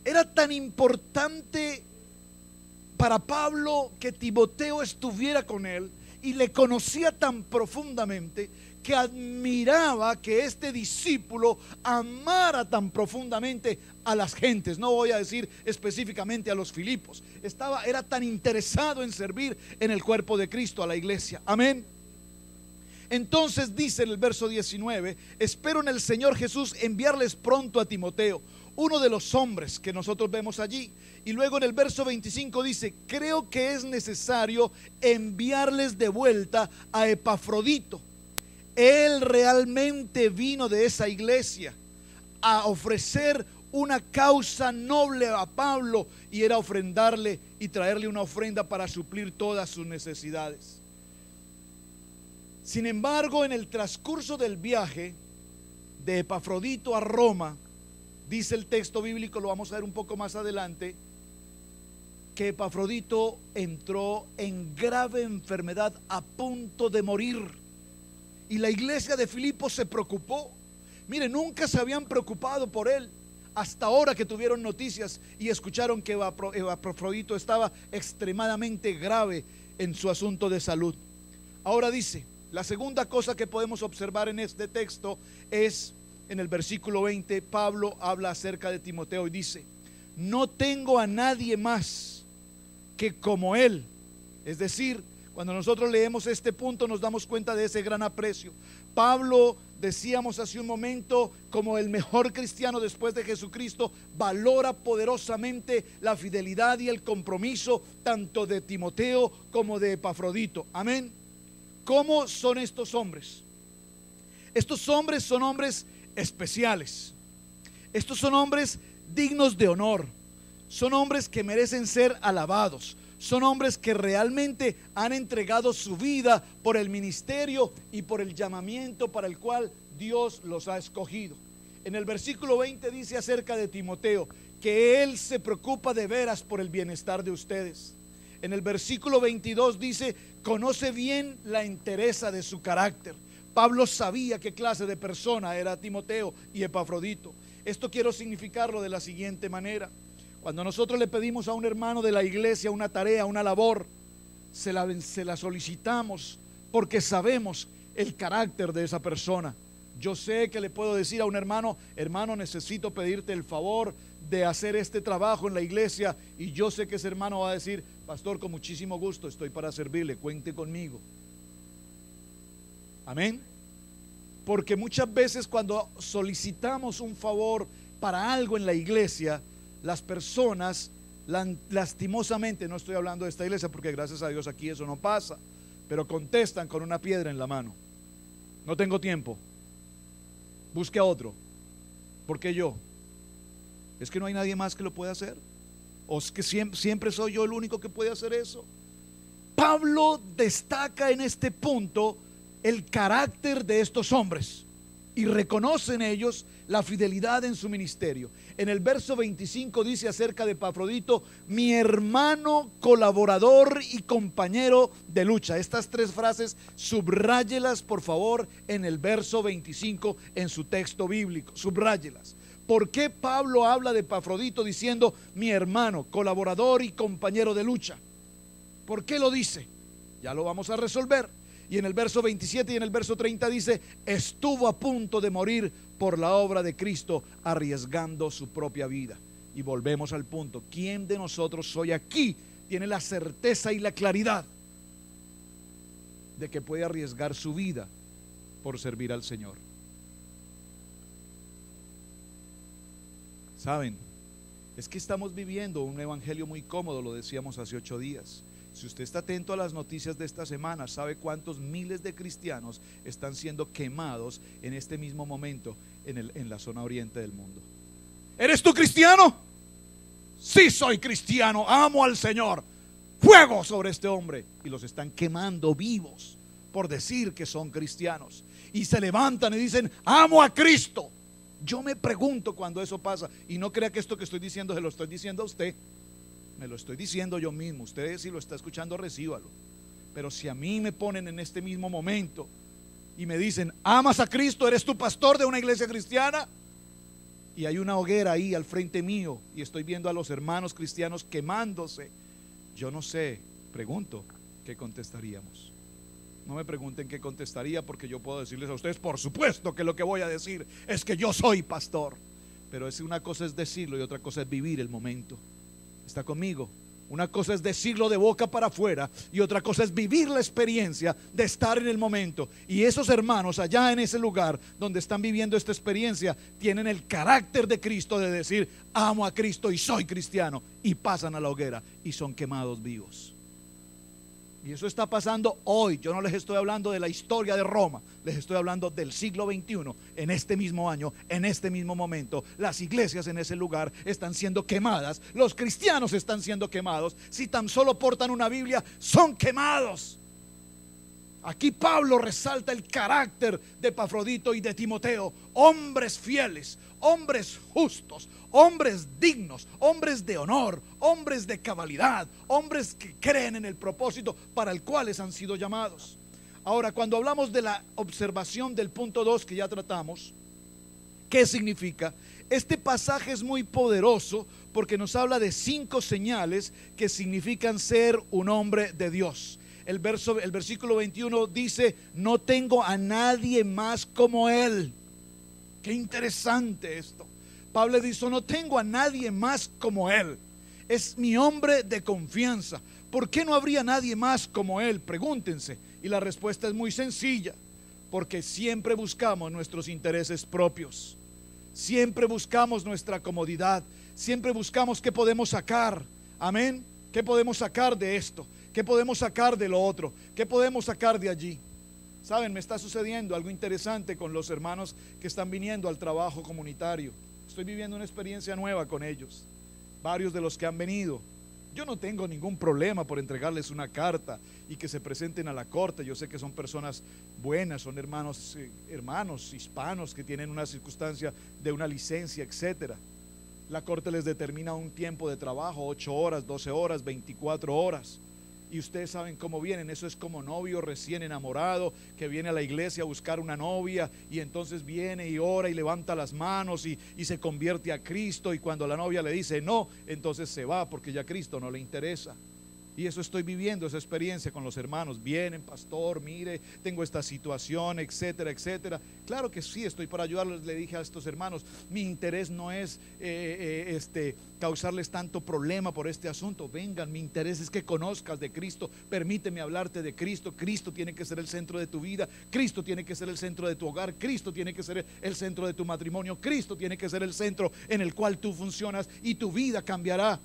Era tan importante para Pablo que Timoteo estuviera con él, y le conocía tan profundamente, que admiraba que este discípulo amara tan profundamente a las gentes. No voy a decir específicamente a los Filipos. Era tan interesado en servir en el cuerpo de Cristo, a la iglesia. Amén. Entonces dice en el verso 19, espero en el Señor Jesús enviarles pronto a Timoteo, uno de los hombres que nosotros vemos allí. Y luego en el verso 25 dice, creo que es necesario enviarles de vuelta a Epafrodito. Él realmente vino de esa iglesia a ofrecer una causa noble a Pablo, y era ofrendarle y traerle una ofrenda para suplir todas sus necesidades. Sin embargo, en el transcurso del viaje de Epafrodito a Roma, dice el texto bíblico, lo vamos a ver un poco más adelante, que Epafrodito entró en grave enfermedad, a punto de morir. Y la iglesia de Filipos se preocupó. Mire, nunca se habían preocupado por él, hasta ahora que tuvieron noticias y escucharon que Epafrodito estaba extremadamente grave en su asunto de salud. Ahora dice, la segunda cosa que podemos observar en este texto es, en el versículo 20, Pablo habla acerca de Timoteo y dice: no tengo a nadie más que como él. Es decir, cuando nosotros leemos este punto nos damos cuenta de ese gran aprecio. Pablo, decíamos hace un momento, como el mejor cristiano después de Jesucristo, valora poderosamente la fidelidad y el compromiso tanto de Timoteo como de Epafrodito. Amén. ¿Cómo son estos hombres? Estos hombres son hombres especiales. Estos son hombres dignos de honor. Son hombres que merecen ser alabados. Son hombres que realmente han entregado su vida por el ministerio y por el llamamiento para el cual Dios los ha escogido. En el versículo 20 dice acerca de Timoteo que él se preocupa de veras por el bienestar de ustedes. En el versículo 22 dice: conoce bien la entereza de su carácter. Pablo sabía qué clase de persona era Timoteo y Epafrodito. Esto quiero significarlo de la siguiente manera: cuando nosotros le pedimos a un hermano de la iglesia una tarea, una labor, se la solicitamos porque sabemos el carácter de esa persona. Yo sé que le puedo decir a un hermano: hermano, necesito pedirte el favor de hacer este trabajo en la iglesia, y yo sé que ese hermano va a decir: pastor, con muchísimo gusto, estoy para servirle, cuente conmigo. Amén. Porque muchas veces cuando solicitamos un favor para algo en la iglesia, las personas lastimosamente, no estoy hablando de esta iglesia porque gracias a Dios aquí eso no pasa, pero contestan con una piedra en la mano: no tengo tiempo, busque a otro. ¿Por qué yo? ¿Es que no hay nadie más que lo pueda hacer? ¿O es que siempre soy yo el único que puede hacer eso? Pablo destaca en este punto el carácter de estos hombres y reconoce en ellos la fidelidad en su ministerio. En el verso 25 dice acerca de Epafrodito: mi hermano, colaborador y compañero de lucha. Estas tres frases subráyelas por favor en el verso 25 en su texto bíblico, subráyelas. ¿Por qué Pablo habla de Epafrodito diciendo mi hermano, colaborador y compañero de lucha? ¿Por qué lo dice? Ya lo vamos a resolver. Y en el verso 27 y en el verso 30 dice: estuvo a punto de morir por la obra de Cristo, arriesgando su propia vida. Y volvemos al punto: ¿quién de nosotros hoy aquí tiene la certeza y la claridad de que puede arriesgar su vida por servir al Señor? Saben, es que estamos viviendo un evangelio muy cómodo, lo decíamos hace 8 días. Si usted está atento a las noticias de esta semana, sabe cuántos miles de cristianos están siendo quemados en este mismo momento en la zona oriente del mundo. ¿Eres tú cristiano? Sí, soy cristiano, amo al Señor. Fuego sobre este hombre. Y los están quemando vivos por decir que son cristianos. Y se levantan y dicen: amo a Cristo. Yo me pregunto cuando eso pasa, y no crea que esto que estoy diciendo se lo estoy diciendo a usted, me lo estoy diciendo yo mismo. Usted, si lo está escuchando, recíbalo. Pero si a mí me ponen en este mismo momento y me dicen: ¿amas a Cristo? ¿Eres tu pastor de una iglesia cristiana? Y hay una hoguera ahí al frente mío y estoy viendo a los hermanos cristianos quemándose, yo no sé, pregunto, ¿qué contestaríamos? No me pregunten qué contestaría, porque yo puedo decirles a ustedes: por supuesto que lo que voy a decir es que yo soy pastor. Pero una cosa es decirlo y otra cosa es vivir el momento. ¿Está conmigo? Una cosa es decirlo de boca para afuera y otra cosa es vivir la experiencia de estar en el momento. Y esos hermanos allá en ese lugar donde están viviendo esta experiencia tienen el carácter de Cristo, de decir: amo a Cristo y soy cristiano, y pasan a la hoguera y son quemados vivos. Y eso está pasando hoy. Yo no les estoy hablando de la historia de Roma, les estoy hablando del siglo XXI. En este mismo año, en este mismo momento, las iglesias en ese lugar están siendo quemadas. Los cristianos están siendo quemados. Si tan solo portan una Biblia, son quemados. Aquí Pablo resalta el carácter de Epafrodito y de Timoteo, hombres fieles, hombres justos, hombres dignos, hombres de honor, hombres de cabalidad, hombres que creen en el propósito para el cual han sido llamados. Ahora, cuando hablamos de la observación del punto 2 que ya tratamos, ¿qué significa? Este pasaje es muy poderoso porque nos habla de 5 señales que significan ser un hombre de Dios. El versículo 21 dice: no tengo a nadie más como él. Qué interesante esto. Pablo dice: no tengo a nadie más como él. Es mi hombre de confianza. ¿Por qué no habría nadie más como él? Pregúntense. Y la respuesta es muy sencilla: porque siempre buscamos nuestros intereses propios. Siempre buscamos nuestra comodidad. Siempre buscamos qué podemos sacar. Amén. ¿Qué podemos sacar de esto? ¿Qué podemos sacar de lo otro? ¿Qué podemos sacar de allí? Saben, me está sucediendo algo interesante con los hermanos que están viniendo al trabajo comunitario. Estoy viviendo una experiencia nueva con ellos. Varios de los que han venido, yo no tengo ningún problema por entregarles una carta y que se presenten a la corte. Yo sé que son personas buenas, son hermanos hispanos que tienen una circunstancia de una licencia, etcétera. La corte les determina un tiempo de trabajo, 8 horas, 12 horas, 24 horas. Y ustedes saben cómo vienen. Eso es como novio recién enamorado que viene a la iglesia a buscar una novia, y entonces viene y ora y levanta las manos y se convierte a Cristo, y cuando la novia le dice no, entonces se va porque ya Cristo no le interesa. Y eso estoy viviendo, esa experiencia con los hermanos. Vienen: pastor, mire, tengo esta situación, etcétera, etcétera. Claro que sí, estoy para ayudarles. Le dije a estos hermanos: mi interés no es causarles tanto problema por este asunto. Vengan, mi interés es que conozcas de Cristo. Permíteme hablarte de Cristo. Cristo tiene que ser el centro de tu vida. Cristo tiene que ser el centro de tu hogar. Cristo tiene que ser el centro de tu matrimonio. Cristo tiene que ser el centro en el cual tú funcionas, y tu vida cambiará.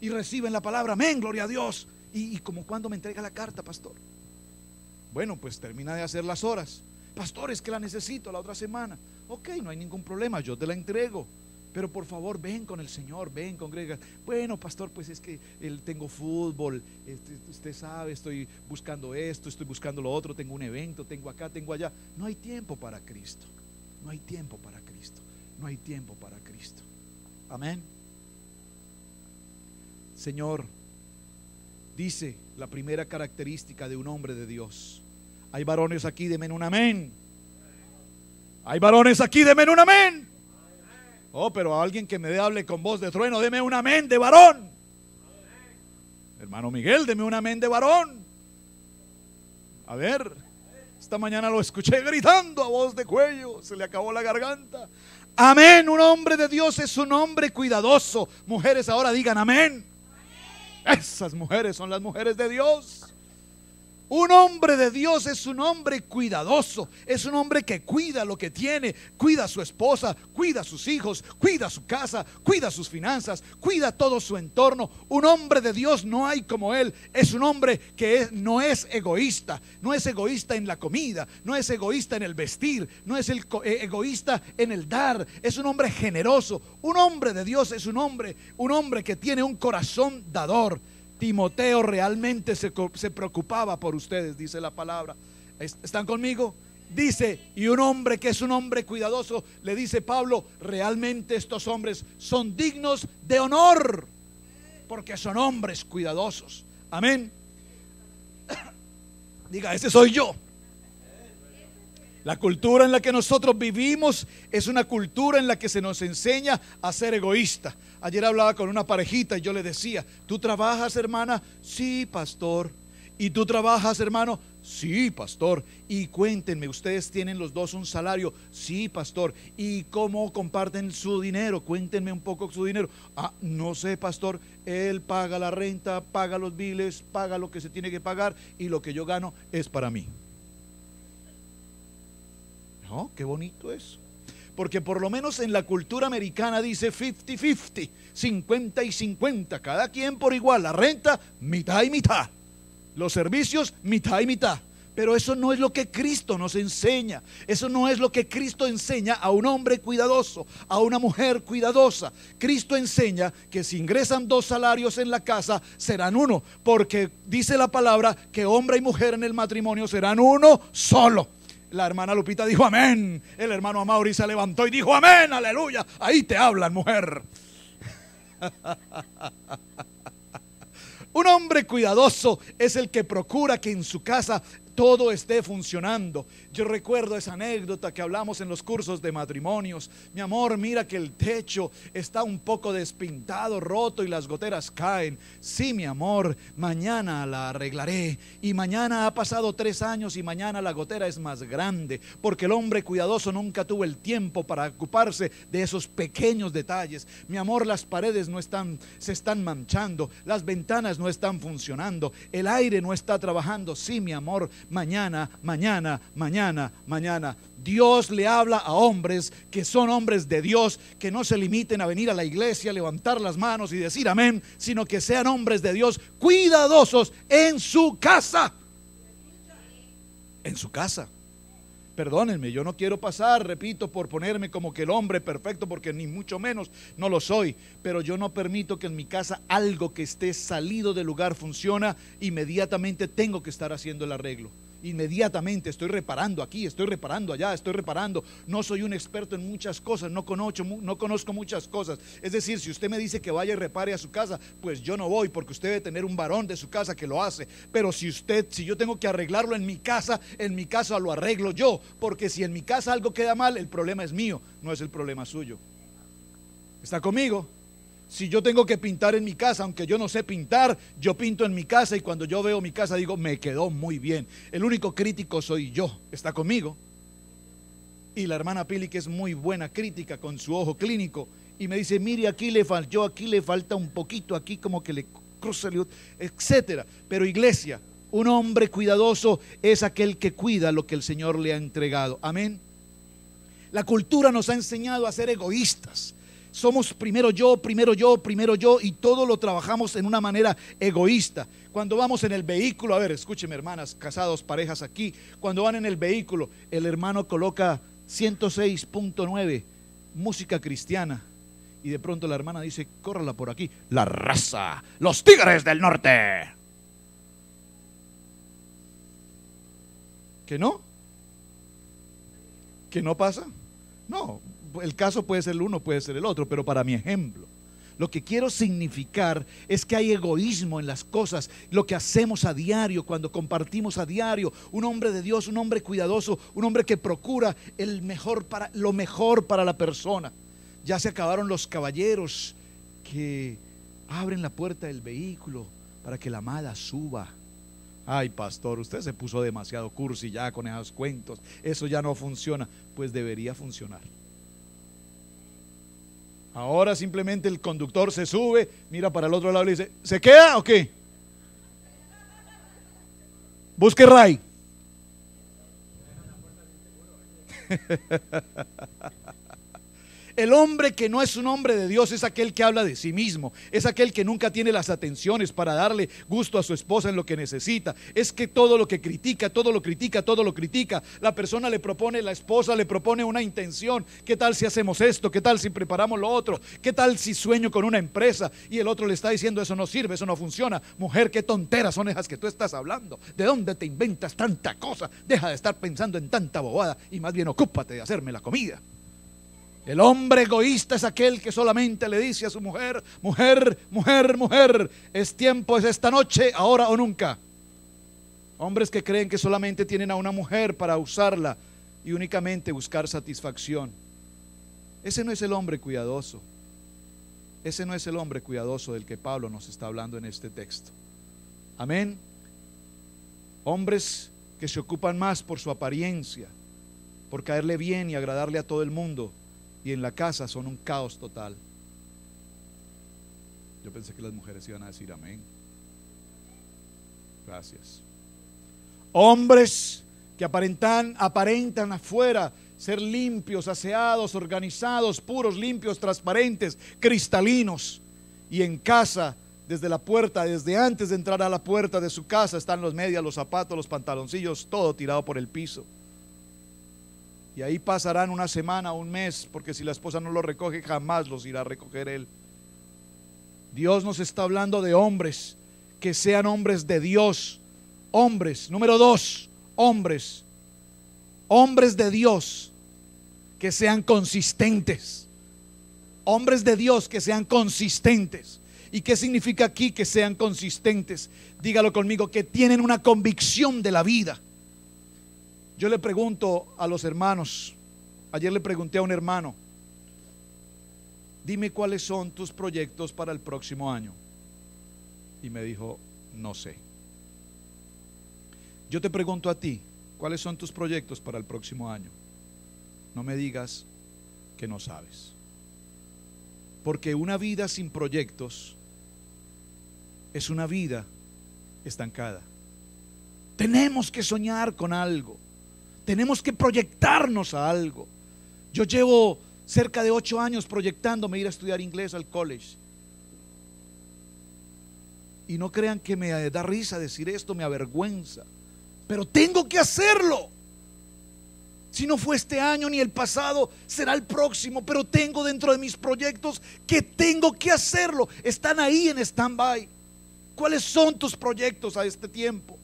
Y reciben la palabra: amén, gloria a Dios. Y como cuando me entrega la carta, pastor. Bueno, pues termina de hacer las horas. Pastor, es que la necesito la otra semana. Ok, no hay ningún problema, yo te la entrego. Pero por favor, ven con el Señor, ven, congrega. Bueno, pastor, pues es que tengo fútbol, usted sabe, estoy buscando esto, estoy buscando lo otro, tengo un evento, tengo acá, tengo allá. No hay tiempo para Cristo. No hay tiempo para Cristo. No hay tiempo para Cristo. Amén. Señor, dice la primera característica de un hombre de Dios. Hay varones aquí, denme un amén. Hay varones aquí, denme un amén. Oh, pero a alguien que me hable con voz de trueno, deme un amén de varón. Hermano Miguel, deme un amén de varón. A ver, esta mañana lo escuché gritando a voz de cuello, se le acabó la garganta. Amén. Un hombre de Dios es un hombre cuidadoso. Mujeres, ahora digan amén. Esas mujeres son las mujeres de Dios. Un hombre de Dios es un hombre cuidadoso, es un hombre que cuida lo que tiene, cuida a su esposa, cuida a sus hijos, cuida su casa, cuida sus finanzas, cuida todo su entorno. Un hombre de Dios no hay como él. Es un hombre que no es egoísta, no es egoísta en la comida, no es egoísta en el vestir, no es egoísta en el dar. Es un hombre generoso. Un hombre de Dios es un hombre que tiene un corazón dador. Timoteo realmente se preocupaba por ustedes, dice la palabra. ¿Están conmigo? Dice, y un hombre que es un hombre cuidadoso, le dice Pablo, realmente estos hombres son dignos de honor, porque son hombres cuidadosos. Amén. Diga, ese soy yo. La cultura en la que nosotros vivimos es una cultura en la que se nos enseña a ser egoísta. Ayer hablaba con una parejita y yo le decía: ¿tú trabajas, hermana? Sí, pastor. ¿Y tú trabajas, hermano? Sí, pastor. Y cuéntenme, ¿ustedes tienen los dos un salario? Sí, pastor. ¿Y cómo comparten su dinero? Cuéntenme un poco su dinero. No sé, pastor. Él paga la renta, paga los biles, paga lo que se tiene que pagar, y lo que yo gano es para mí. ¿No? Qué bonito eso. Porque por lo menos en la cultura americana dice 50-50, 50 y 50, cada quien por igual, la renta mitad y mitad. Los servicios, mitad y mitad. Pero eso no es lo que Cristo nos enseña. Eso no es lo que Cristo enseña a un hombre cuidadoso, a una mujer cuidadosa. Cristo enseña que si ingresan 2 salarios en la casa, serán uno. Porque dice la palabra que hombre y mujer en el matrimonio serán uno solo. La hermana Lupita dijo amén. El hermano Amaury se levantó y dijo amén, aleluya. Ahí te hablan, mujer. Un hombre cuidadoso es el que procura que en su casa todo esté funcionando. Yo recuerdo esa anécdota que hablamos en los cursos de matrimonios. Mi amor, mira que el techo está un poco despintado, roto y las goteras caen. Sí, mi amor, mañana la arreglaré. Y mañana ha pasado 3 años y mañana la gotera es más grande, porque el hombre cuidadoso nunca tuvo el tiempo para ocuparse de esos pequeños detalles. Mi amor, las paredes se están manchando, las ventanas no están funcionando, el aire no está trabajando. Sí, mi amor, mañana. Dios le habla a hombres que son hombres de Dios, que no se limiten a venir a la iglesia, levantar las manos y decir amén, sino que sean hombres de Dios cuidadosos en su casa. En su casa. Perdónenme, yo no quiero pasar, repito, por ponerme como que el hombre perfecto, porque ni mucho menos no lo soy, pero yo no permito que en mi casa algo que esté salido del lugar funciona, inmediatamente tengo que estar haciendo el arreglo. Inmediatamente estoy reparando aquí, estoy reparando allá, estoy reparando. No soy un experto en muchas cosas, no conozco muchas cosas. Es decir, si usted me dice que vaya y repare a su casa, pues yo no voy, porque usted debe tener un varón de su casa que lo hace. Pero si yo tengo que arreglarlo en mi casa lo arreglo yo, porque si en mi casa algo queda mal, el problema es mío, no es el problema suyo. ¿Está conmigo? Si yo tengo que pintar en mi casa, aunque yo no sé pintar, yo pinto en mi casa, y cuando yo veo mi casa digo, me quedó muy bien. El único crítico soy yo. ¿Está conmigo? Y la hermana Pili, que es muy buena crítica con su ojo clínico, y me dice, mire, aquí le faltó, aquí le falta un poquito, aquí como que le cruza, etcétera. Pero iglesia, un hombre cuidadoso es aquel que cuida lo que el Señor le ha entregado. Amén. La cultura nos ha enseñado a ser egoístas. Somos primero yo, y todo lo trabajamos en una manera egoísta. Cuando vamos en el vehículo, a ver, escúcheme, hermanas, casados, parejas aquí, cuando van en el vehículo, el hermano coloca 106.9, música cristiana, y de pronto la hermana dice, córrala por aquí, la raza, los Tigres del Norte. ¿Que no? ¿Que no pasa? No. El caso puede ser el uno, puede ser el otro, pero para mi ejemplo, lo que quiero significar es que hay egoísmo en las cosas, lo que hacemos a diario, cuando compartimos a diario. Un hombre de Dios, un hombre cuidadoso, un hombre que procura lo mejor para la persona. Ya se acabaron los caballeros que abren la puerta del vehículo para que la amada suba. Ay, pastor, usted se puso demasiado cursi ya con esos cuentos, eso ya no funciona. Pues debería funcionar. Ahora simplemente el conductor se sube, mira para el otro lado y le dice, ¿se queda o qué? Busque Ray. El hombre que no es un hombre de Dios es aquel que habla de sí mismo, es aquel que nunca tiene las atenciones para darle gusto a su esposa en lo que necesita. Es que todo lo critica. La persona le propone, la esposa le propone una intención. ¿Qué tal si hacemos esto? ¿Qué tal si preparamos lo otro? ¿Qué tal si sueño con una empresa? Y el otro le está diciendo, eso no sirve, eso no funciona. Mujer, qué tonteras son esas que tú estás hablando. ¿De dónde te inventas tanta cosa? Deja de estar pensando en tanta bobada y más bien ocúpate de hacerme la comida. El hombre egoísta es aquel que solamente le dice a su mujer, mujer, es tiempo, es esta noche, ahora o nunca. Hombres que creen que solamente tienen a una mujer para usarla y únicamente buscar satisfacción. Ese no es el hombre cuidadoso. Ese no es el hombre cuidadoso del que Pablo nos está hablando en este texto. Amén. Hombres que se ocupan más por su apariencia, por caerle bien y agradarle a todo el mundo, y en la casa son un caos total. Yo pensé que las mujeres iban a decir amén. Gracias. Hombres que aparentan afuera ser limpios, aseados, organizados, puros, limpios, transparentes, cristalinos, y en casa desde la puerta, desde antes de entrar a la puerta de su casa, están los medias, los zapatos, los pantaloncillos, todo tirado por el piso. Y ahí pasarán una semana, un mes, porque si la esposa no lo recoge, jamás los irá a recoger él. Dios nos está hablando de hombres que sean hombres de Dios. Hombres, número 2, hombres de Dios que sean consistentes. Hombres de Dios que sean consistentes. ¿Y qué significa aquí que sean consistentes? Dígalo conmigo, que tienen una convicción de la vida. Yo le pregunto a los hermanos, ayer le pregunté a un hermano, dime cuáles son tus proyectos para el próximo año. Y me dijo, no sé. Yo te pregunto a ti, ¿cuáles son tus proyectos para el próximo año? No me digas que no sabes. Porque una vida sin proyectos es una vida estancada. Tenemos que soñar con algo. Tenemos que proyectarnos a algo. Yo llevo cerca de 8 años proyectándome ir a estudiar inglés al college. Y no crean que me da risa decir esto, me avergüenza. Pero tengo que hacerlo. Si no fue este año ni el pasado, será el próximo. Pero tengo dentro de mis proyectos que tengo que hacerlo. Están ahí en stand-by. ¿Cuáles son tus proyectos a este tiempo?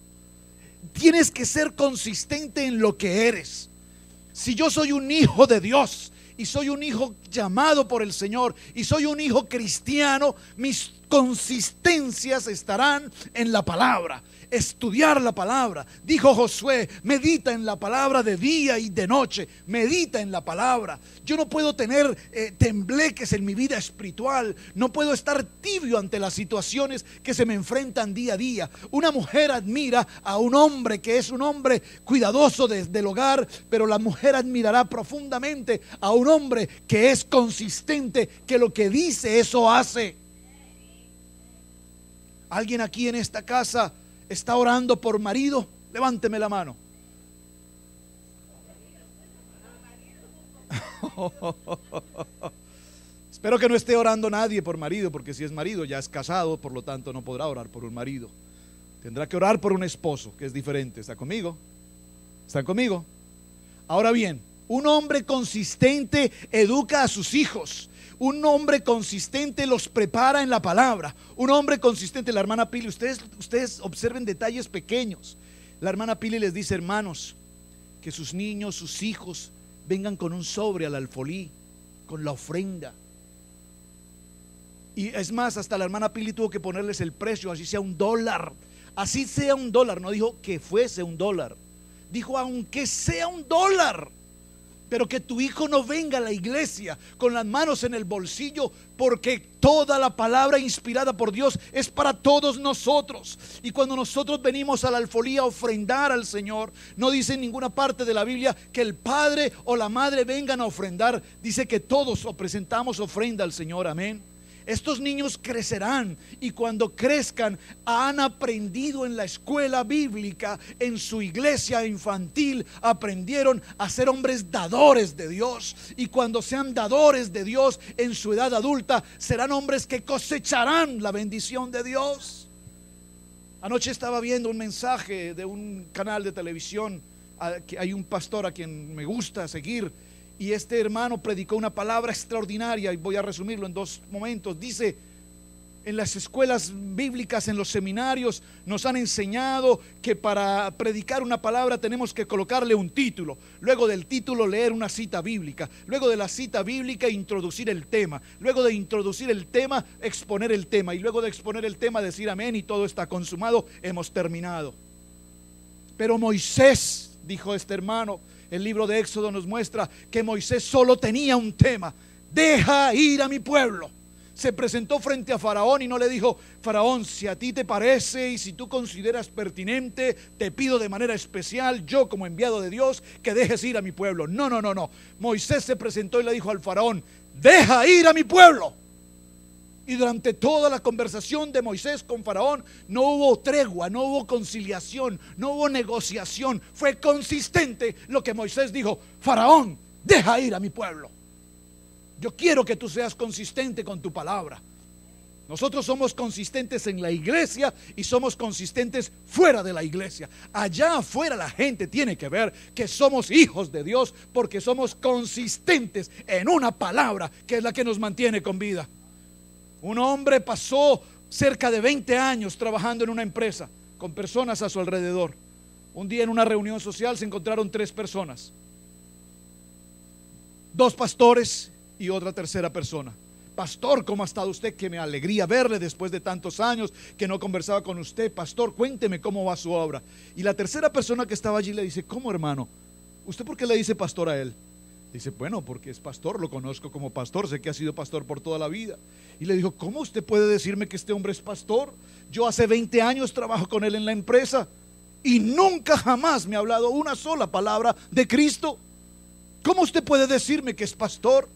Tienes que ser consistente en lo que eres. Si yo soy un hijo de Dios y soy un hijo llamado por el Señor y soy un hijo cristiano, mis consistencias estarán en la palabra. Estudiar la palabra. Dijo Josué, medita en la palabra de día y de noche. Medita en la palabra. Yo no puedo tener tembleques en mi vida espiritual. No puedo estar tibio ante las situaciones que se me enfrentan día a día. Una mujer admira a un hombre que es un hombre cuidadoso del hogar, pero la mujer admirará profundamente a un hombre que es consistente, que lo que dice eso hace. ¿Alguien aquí en esta casa está orando por marido? Levánteme la mano. Espero que no esté orando nadie por marido, porque si es marido ya es casado, por lo tanto no podrá orar por un marido. Tendrá que orar por un esposo, que es diferente. ¿Está conmigo? ¿Están conmigo? Ahora bien, un hombre consistente educa a sus hijos. Un hombre consistente los prepara en la palabra. Un hombre consistente, la hermana Pili, ustedes observen detalles pequeños. La hermana Pili les dice, hermanos, que sus niños, sus hijos vengan con un sobre al alfolí, con la ofrenda. Y es más, hasta la hermana Pili tuvo que ponerles el precio, así sea $1. Así sea $1, no dijo que fuese $1. Dijo, aunque sea $1. Pero que tu hijo no venga a la iglesia con las manos en el bolsillo, porque toda la palabra inspirada por Dios es para todos nosotros. Y cuando nosotros venimos a la alfolía a ofrendar al Señor, no dice en ninguna parte de la Biblia que el padre o la madre vengan a ofrendar. Dice que todos presentamos ofrenda al Señor, amén. Estos niños crecerán y cuando crezcan han aprendido en la escuela bíblica, en su iglesia infantil, aprendieron a ser hombres dadores de Dios. Y cuando sean dadores de Dios en su edad adulta, serán hombres que cosecharán la bendición de Dios. Anoche estaba viendo un mensaje de un canal de televisión. Hay un pastor a quien me gusta seguir, y este hermano predicó una palabra extraordinaria, y voy a resumirlo en 2 momentos. Dice, en las escuelas bíblicas, en los seminarios, nos han enseñado que para predicar una palabra tenemos que colocarle un título. Luego del título leer una cita bíblica. Luego de la cita bíblica introducir el tema. Luego de introducir el tema, exponer el tema. Y luego de exponer el tema, decir amén y todo está consumado, hemos terminado. Pero Moisés, dijo este hermano, el libro de Éxodo nos muestra que Moisés solo tenía un tema: deja ir a mi pueblo. Se presentó frente a Faraón y no le dijo: Faraón, si a ti te parece y si tú consideras pertinente, te pido de manera especial, yo como enviado de Dios, que dejes ir a mi pueblo. No. Moisés se presentó y le dijo al Faraón: deja ir a mi pueblo. Y durante toda la conversación de Moisés con Faraón no hubo tregua, no hubo conciliación, no hubo negociación. Fue consistente lo que Moisés dijo: Faraón, deja ir a mi pueblo. Yo quiero que tú seas consistente con tu palabra. Nosotros somos consistentes en la iglesia y somos consistentes fuera de la iglesia. Allá afuera la gente tiene que ver que somos hijos de Dios porque somos consistentes en una palabra que es la que nos mantiene con vida. Un hombre pasó cerca de 20 años trabajando en una empresa con personas a su alrededor. Un día en una reunión social se encontraron 3 personas, 2 pastores y otra tercera persona. Pastor, ¿cómo ha estado usted? Que me alegría verle después de tantos años que no conversaba con usted. Pastor, cuénteme cómo va su obra. Y la tercera persona que estaba allí le dice: ¿cómo, hermano? ¿Usted por qué le dice pastor a él? Dice: bueno, porque es pastor, lo conozco como pastor, sé que ha sido pastor por toda la vida. Y le dijo: ¿cómo usted puede decirme que este hombre es pastor? Yo hace 20 años trabajo con él en la empresa y nunca jamás me ha hablado una sola palabra de Cristo. ¿Cómo usted puede decirme que es pastor?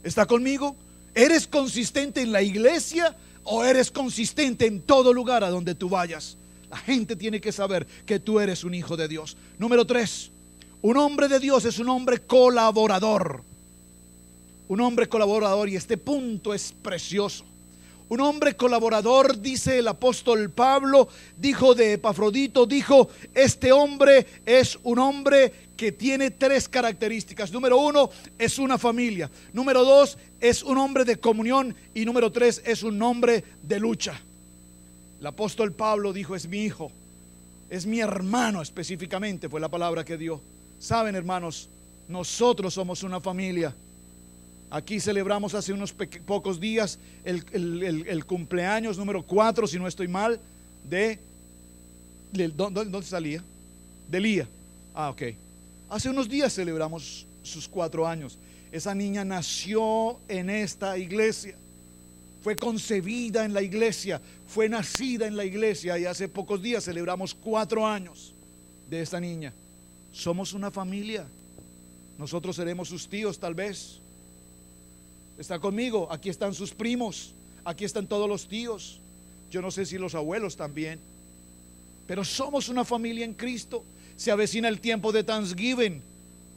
¿Está conmigo? ¿Eres consistente en la iglesia o eres consistente en todo lugar a donde tú vayas? La gente tiene que saber que tú eres un hijo de Dios. Número 3, un hombre de Dios es un hombre colaborador. Un hombre colaborador, y este punto es precioso. Un hombre colaborador, dice el apóstol Pablo, dijo de Epafrodito, dijo: este hombre es un hombre que tiene 3 características. Número 1, es una familia. Número 2, es un hombre de comunión. Y número 3, es un hombre de lucha. El apóstol Pablo dijo: es mi hijo, es mi hermano, específicamente fue la palabra que dio. Saben, hermanos, nosotros somos una familia. Aquí celebramos hace unos pocos días el cumpleaños número 4, si no estoy mal, ¿dónde salía? De Lía. Ah, ok. Hace unos días celebramos sus 4 años. Esa niña nació en esta iglesia, fue concebida en la iglesia, fue nacida en la iglesia, y hace pocos días celebramos 4 años de esta niña. Somos una familia. Nosotros seremos sus tíos tal vez. ¿Está conmigo? Aquí están sus primos, aquí están todos los tíos. Yo no sé si los abuelos también, pero somos una familia en Cristo. Se avecina el tiempo de Thanksgiving.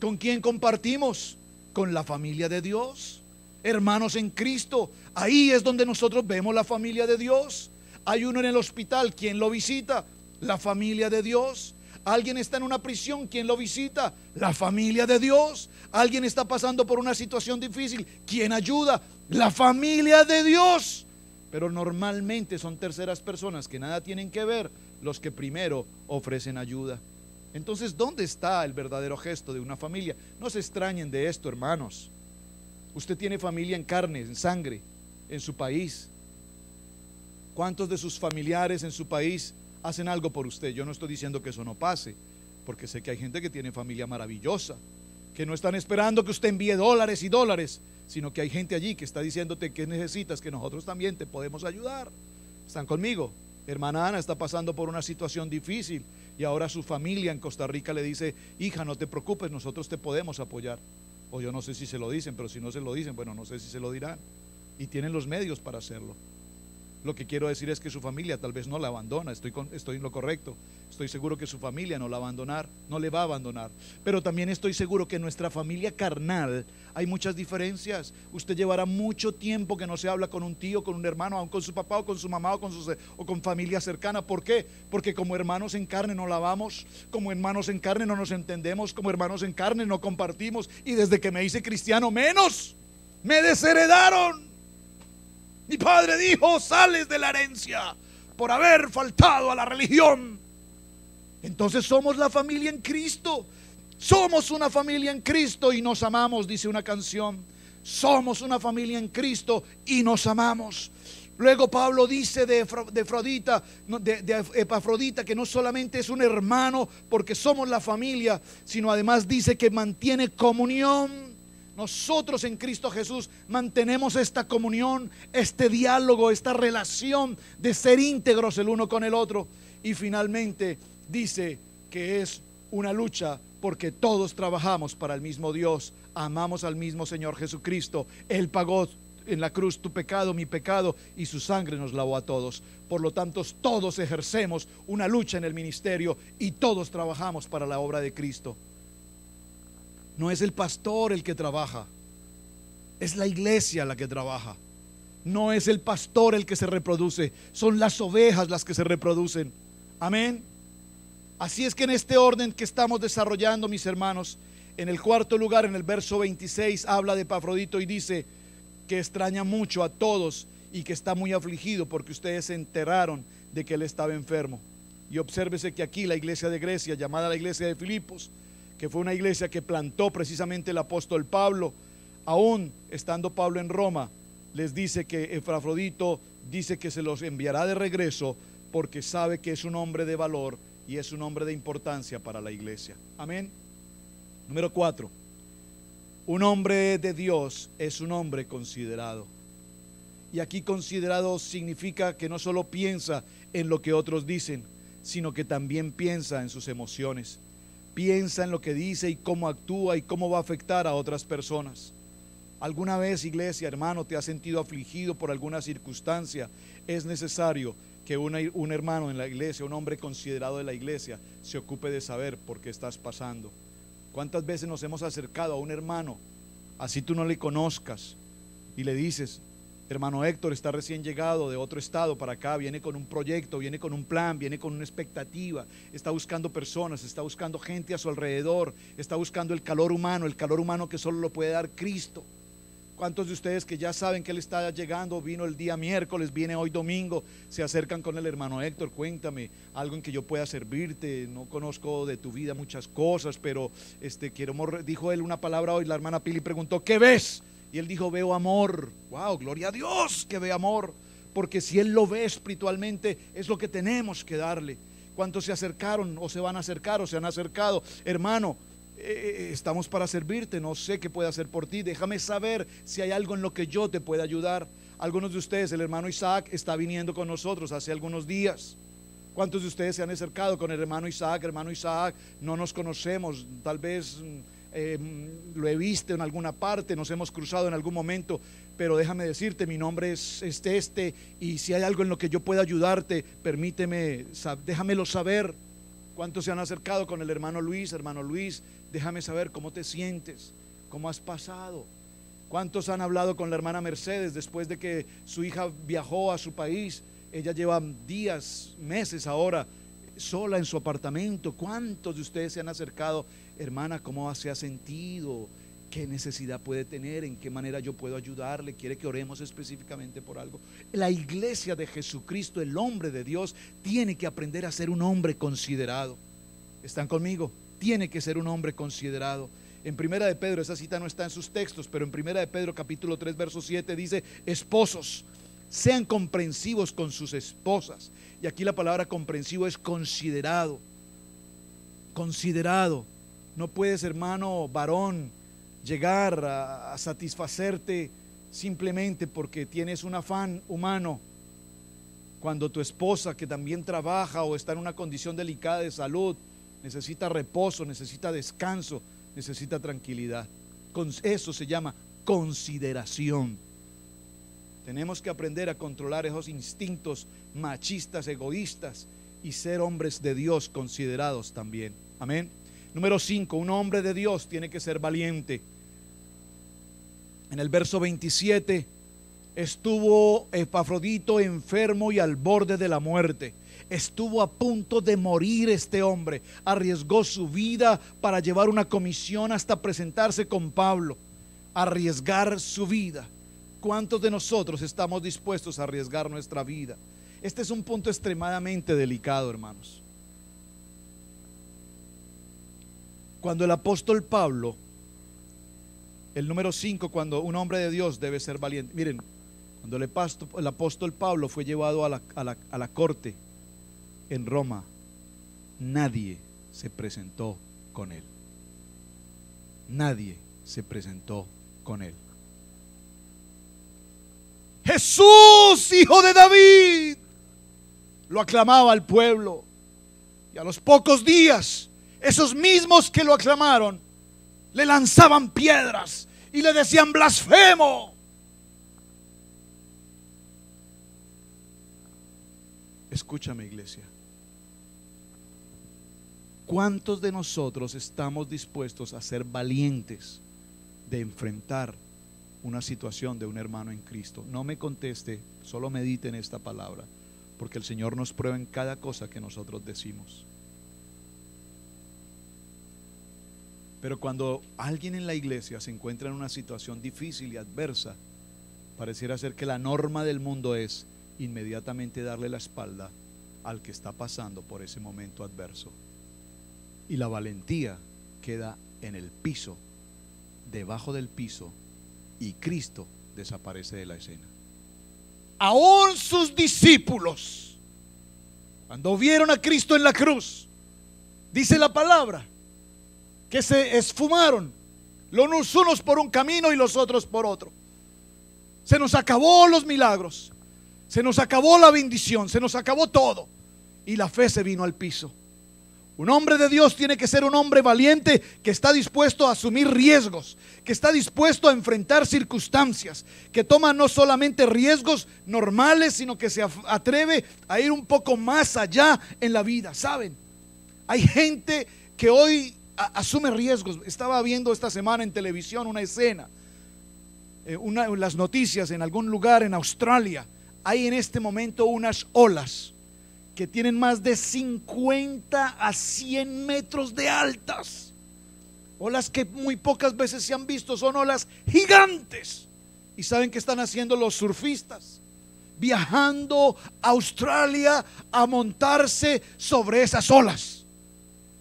¿Con quién compartimos? Con la familia de Dios, hermanos en Cristo. Ahí es donde nosotros vemos la familia de Dios. Hay uno en el hospital, ¿quién lo visita? La familia de Dios. Alguien está en una prisión, ¿quién lo visita? La familia de Dios. Alguien está pasando por una situación difícil, ¿quién ayuda? La familia de Dios. Pero normalmente son terceras personas que nada tienen que ver los que primero ofrecen ayuda. Entonces, ¿dónde está el verdadero gesto de una familia? No se extrañen de esto, hermanos. Usted tiene familia en carne, en sangre, en su país. ¿Cuántos de sus familiares en su país hacen algo por usted? Yo no estoy diciendo que eso no pase, porque sé que hay gente que tiene familia maravillosa, que no están esperando que usted envíe dólares y dólares, sino que hay gente allí que está diciéndote que necesitas, que nosotros también te podemos ayudar. ¿Están conmigo? Hermana Ana está pasando por una situación difícil y ahora su familia en Costa Rica le dice: hija, no te preocupes, nosotros te podemos apoyar. O yo no sé si se lo dicen, pero si no se lo dicen, bueno, no sé si se lo dirán. Y tienen los medios para hacerlo. Lo que quiero decir es que su familia tal vez no la abandona. Estoy en lo correcto. Estoy seguro que su familia no la va a abandonar. Pero también estoy seguro que en nuestra familia carnal hay muchas diferencias. Usted llevará mucho tiempo que no se habla con un tío, con un hermano, aún con su papá o con su mamá o con familia cercana. ¿Por qué? Porque como hermanos en carne no la vamos, como hermanos en carne no nos entendemos, como hermanos en carne no compartimos. Y desde que me hice cristiano menos, me desheredaron. Mi padre dijo: sales de la herencia por haber faltado a la religión. Entonces somos la familia en Cristo. Somos una familia en Cristo y nos amamos, dice una canción. Somos una familia en Cristo y nos amamos. Luego Pablo dice de Epafrodita que no solamente es un hermano porque somos la familia, sino además dice que mantiene comunión. Nosotros en Cristo Jesús mantenemos esta comunión, este diálogo, esta relación de ser íntegros el uno con el otro. Y finalmente dice que es una lucha porque todos trabajamos para el mismo Dios, amamos al mismo Señor Jesucristo. Él pagó en la cruz tu pecado, mi pecado, y su sangre nos lavó a todos. Por lo tanto, todos ejercemos una lucha en el ministerio y todos trabajamos para la obra de Cristo. No es el pastor el que trabaja, es la iglesia la que trabaja. No es el pastor el que se reproduce, son las ovejas las que se reproducen. Amén. Así es que en este orden que estamos desarrollando, mis hermanos, en el cuarto lugar, en el verso 26, habla de Epafrodito y dice que extraña mucho a todos y que está muy afligido porque ustedes se enteraron de que él estaba enfermo. Y obsérvese que aquí la iglesia de Grecia, llamada la iglesia de Filipos, que fue una iglesia que plantó precisamente el apóstol Pablo, aún estando Pablo en Roma, les dice que Epafrodito dice que se los enviará de regreso porque sabe que es un hombre de valor y es un hombre de importancia para la iglesia. Amén. Número 4. Un hombre de Dios es un hombre considerado. Y aquí considerado significa que no solo piensa en lo que otros dicen, sino que también piensa en sus emociones. Piensa en lo que dice y cómo actúa y cómo va a afectar a otras personas. ¿Alguna vez, iglesia, hermano, te has sentido afligido por alguna circunstancia? Es necesario que un hermano en la iglesia, un hombre considerado de la iglesia, se ocupe de saber por qué estás pasando. ¿Cuántas veces nos hemos acercado a un hermano, así tú no le conozcas, y le dices: hermano Héctor está recién llegado de otro estado para acá, viene con un proyecto, viene con un plan, viene con una expectativa, está buscando personas, está buscando gente a su alrededor, está buscando el calor humano que solo lo puede dar Cristo? ¿Cuántos de ustedes que ya saben que él está llegando, vino el día miércoles, viene hoy domingo, se acercan con el hermano Héctor? Cuéntame algo en que yo pueda servirte, no conozco de tu vida muchas cosas, pero dijo él una palabra hoy. La hermana Pili preguntó: ¿qué ves? Y él dijo: veo amor. Wow, gloria a Dios que ve amor, porque si él lo ve espiritualmente es lo que tenemos que darle. ¿Cuántos se acercaron o se van a acercar o se han acercado? Hermano, estamos para servirte, no sé qué puedo hacer por ti, déjame saber si hay algo en lo que yo te pueda ayudar. Algunos de ustedes, el hermano Isaac está viniendo con nosotros hace algunos días. ¿Cuántos de ustedes se han acercado con el hermano Isaac? Hermano Isaac, no nos conocemos, tal vez lo he visto en alguna parte, nos hemos cruzado en algún momento, pero déjame decirte, mi nombre es y si hay algo en lo que yo pueda ayudarte, permíteme, déjamelo saber. ¿Cuántos se han acercado con el hermano Luis? Hermano Luis, déjame saber cómo te sientes, cómo has pasado. ¿Cuántos han hablado con la hermana Mercedes después de que su hija viajó a su país? Ella lleva días, meses ahora sola en su apartamento. ¿Cuántos de ustedes se han acercado? Hermana, ¿cómo se ha sentido? ¿Qué necesidad puede tener? ¿En qué manera yo puedo ayudarle? ¿Quiere que oremos específicamente por algo? La iglesia de Jesucristo, el hombre de Dios, tiene que aprender a ser un hombre considerado. ¿Están conmigo? Tiene que ser un hombre considerado. En Primera de Pedro, esa cita no está en sus textos, pero en Primera de Pedro capítulo 3 verso 7 dice: esposos, sean comprensivos con sus esposas. Y aquí la palabra comprensivo es considerado. Considerado. No puedes, hermano varón, llegar a satisfacerte simplemente porque tienes un afán humano, cuando tu esposa, que también trabaja o está en una condición delicada de salud, necesita reposo, necesita descanso, necesita tranquilidad. Eso se llama consideración. Tenemos que aprender a controlar esos instintos machistas, egoístas, y ser hombres de Dios considerados también. Amén. Número 5, un hombre de Dios tiene que ser valiente. En el verso 27, estuvo Epafrodito enfermo y al borde de la muerte. Estuvo a punto de morir este hombre. Arriesgó su vida para llevar una comisión hasta presentarse con Pablo. Arriesgar su vida. ¿Cuántos de nosotros estamos dispuestos a arriesgar nuestra vida? Este es un punto extremadamente delicado, hermanos. Cuando el apóstol Pablo, el número 5, cuando un hombre de Dios debe ser valiente. Miren, cuando el apóstol Pablo fue llevado a la corte en Roma, nadie se presentó con él. Nadie se presentó con él. Jesús, hijo de David, lo aclamaba al pueblo. Y a los pocos días, esos mismos que lo aclamaron le lanzaban piedras y le decían: blasfemo. Escúchame, iglesia. ¿Cuántos de nosotros estamos dispuestos a ser valientes de enfrentar una situación de un hermano en Cristo. No me conteste, solo medite en esta palabra, porque el Señor nos prueba en cada cosa que nosotros decimos. Pero cuando alguien en la iglesia se encuentra en una situación difícil y adversa, pareciera ser que la norma del mundo es inmediatamente darle la espalda al que está pasando por ese momento adverso. Y la valentía queda en el piso, debajo del piso, y Cristo desaparece de la escena. Aún sus discípulos, cuando vieron a Cristo en la cruz, dice la palabra, que se esfumaron, los unos por un camino y los otros por otro. Se nos acabó los milagros, se nos acabó la bendición, se nos acabó todo, y la fe se vino al piso. Un hombre de Dios tiene que ser un hombre valiente, que está dispuesto a asumir riesgos, que está dispuesto a enfrentar circunstancias, que toma no solamente riesgos normales, sino que se atreve a ir un poco más allá en la vida. ¿Saben? Hay gente que hoy asume riesgos. Estaba viendo esta semana en televisión una escena, las noticias en algún lugar en Australia. Hay en este momento unas olas que tienen más de 50 a 100 metros de altas. Olas que muy pocas veces se han visto, son olas gigantes. ¿Y saben qué están haciendo los surfistas? Viajando a Australia a montarse sobre esas olas.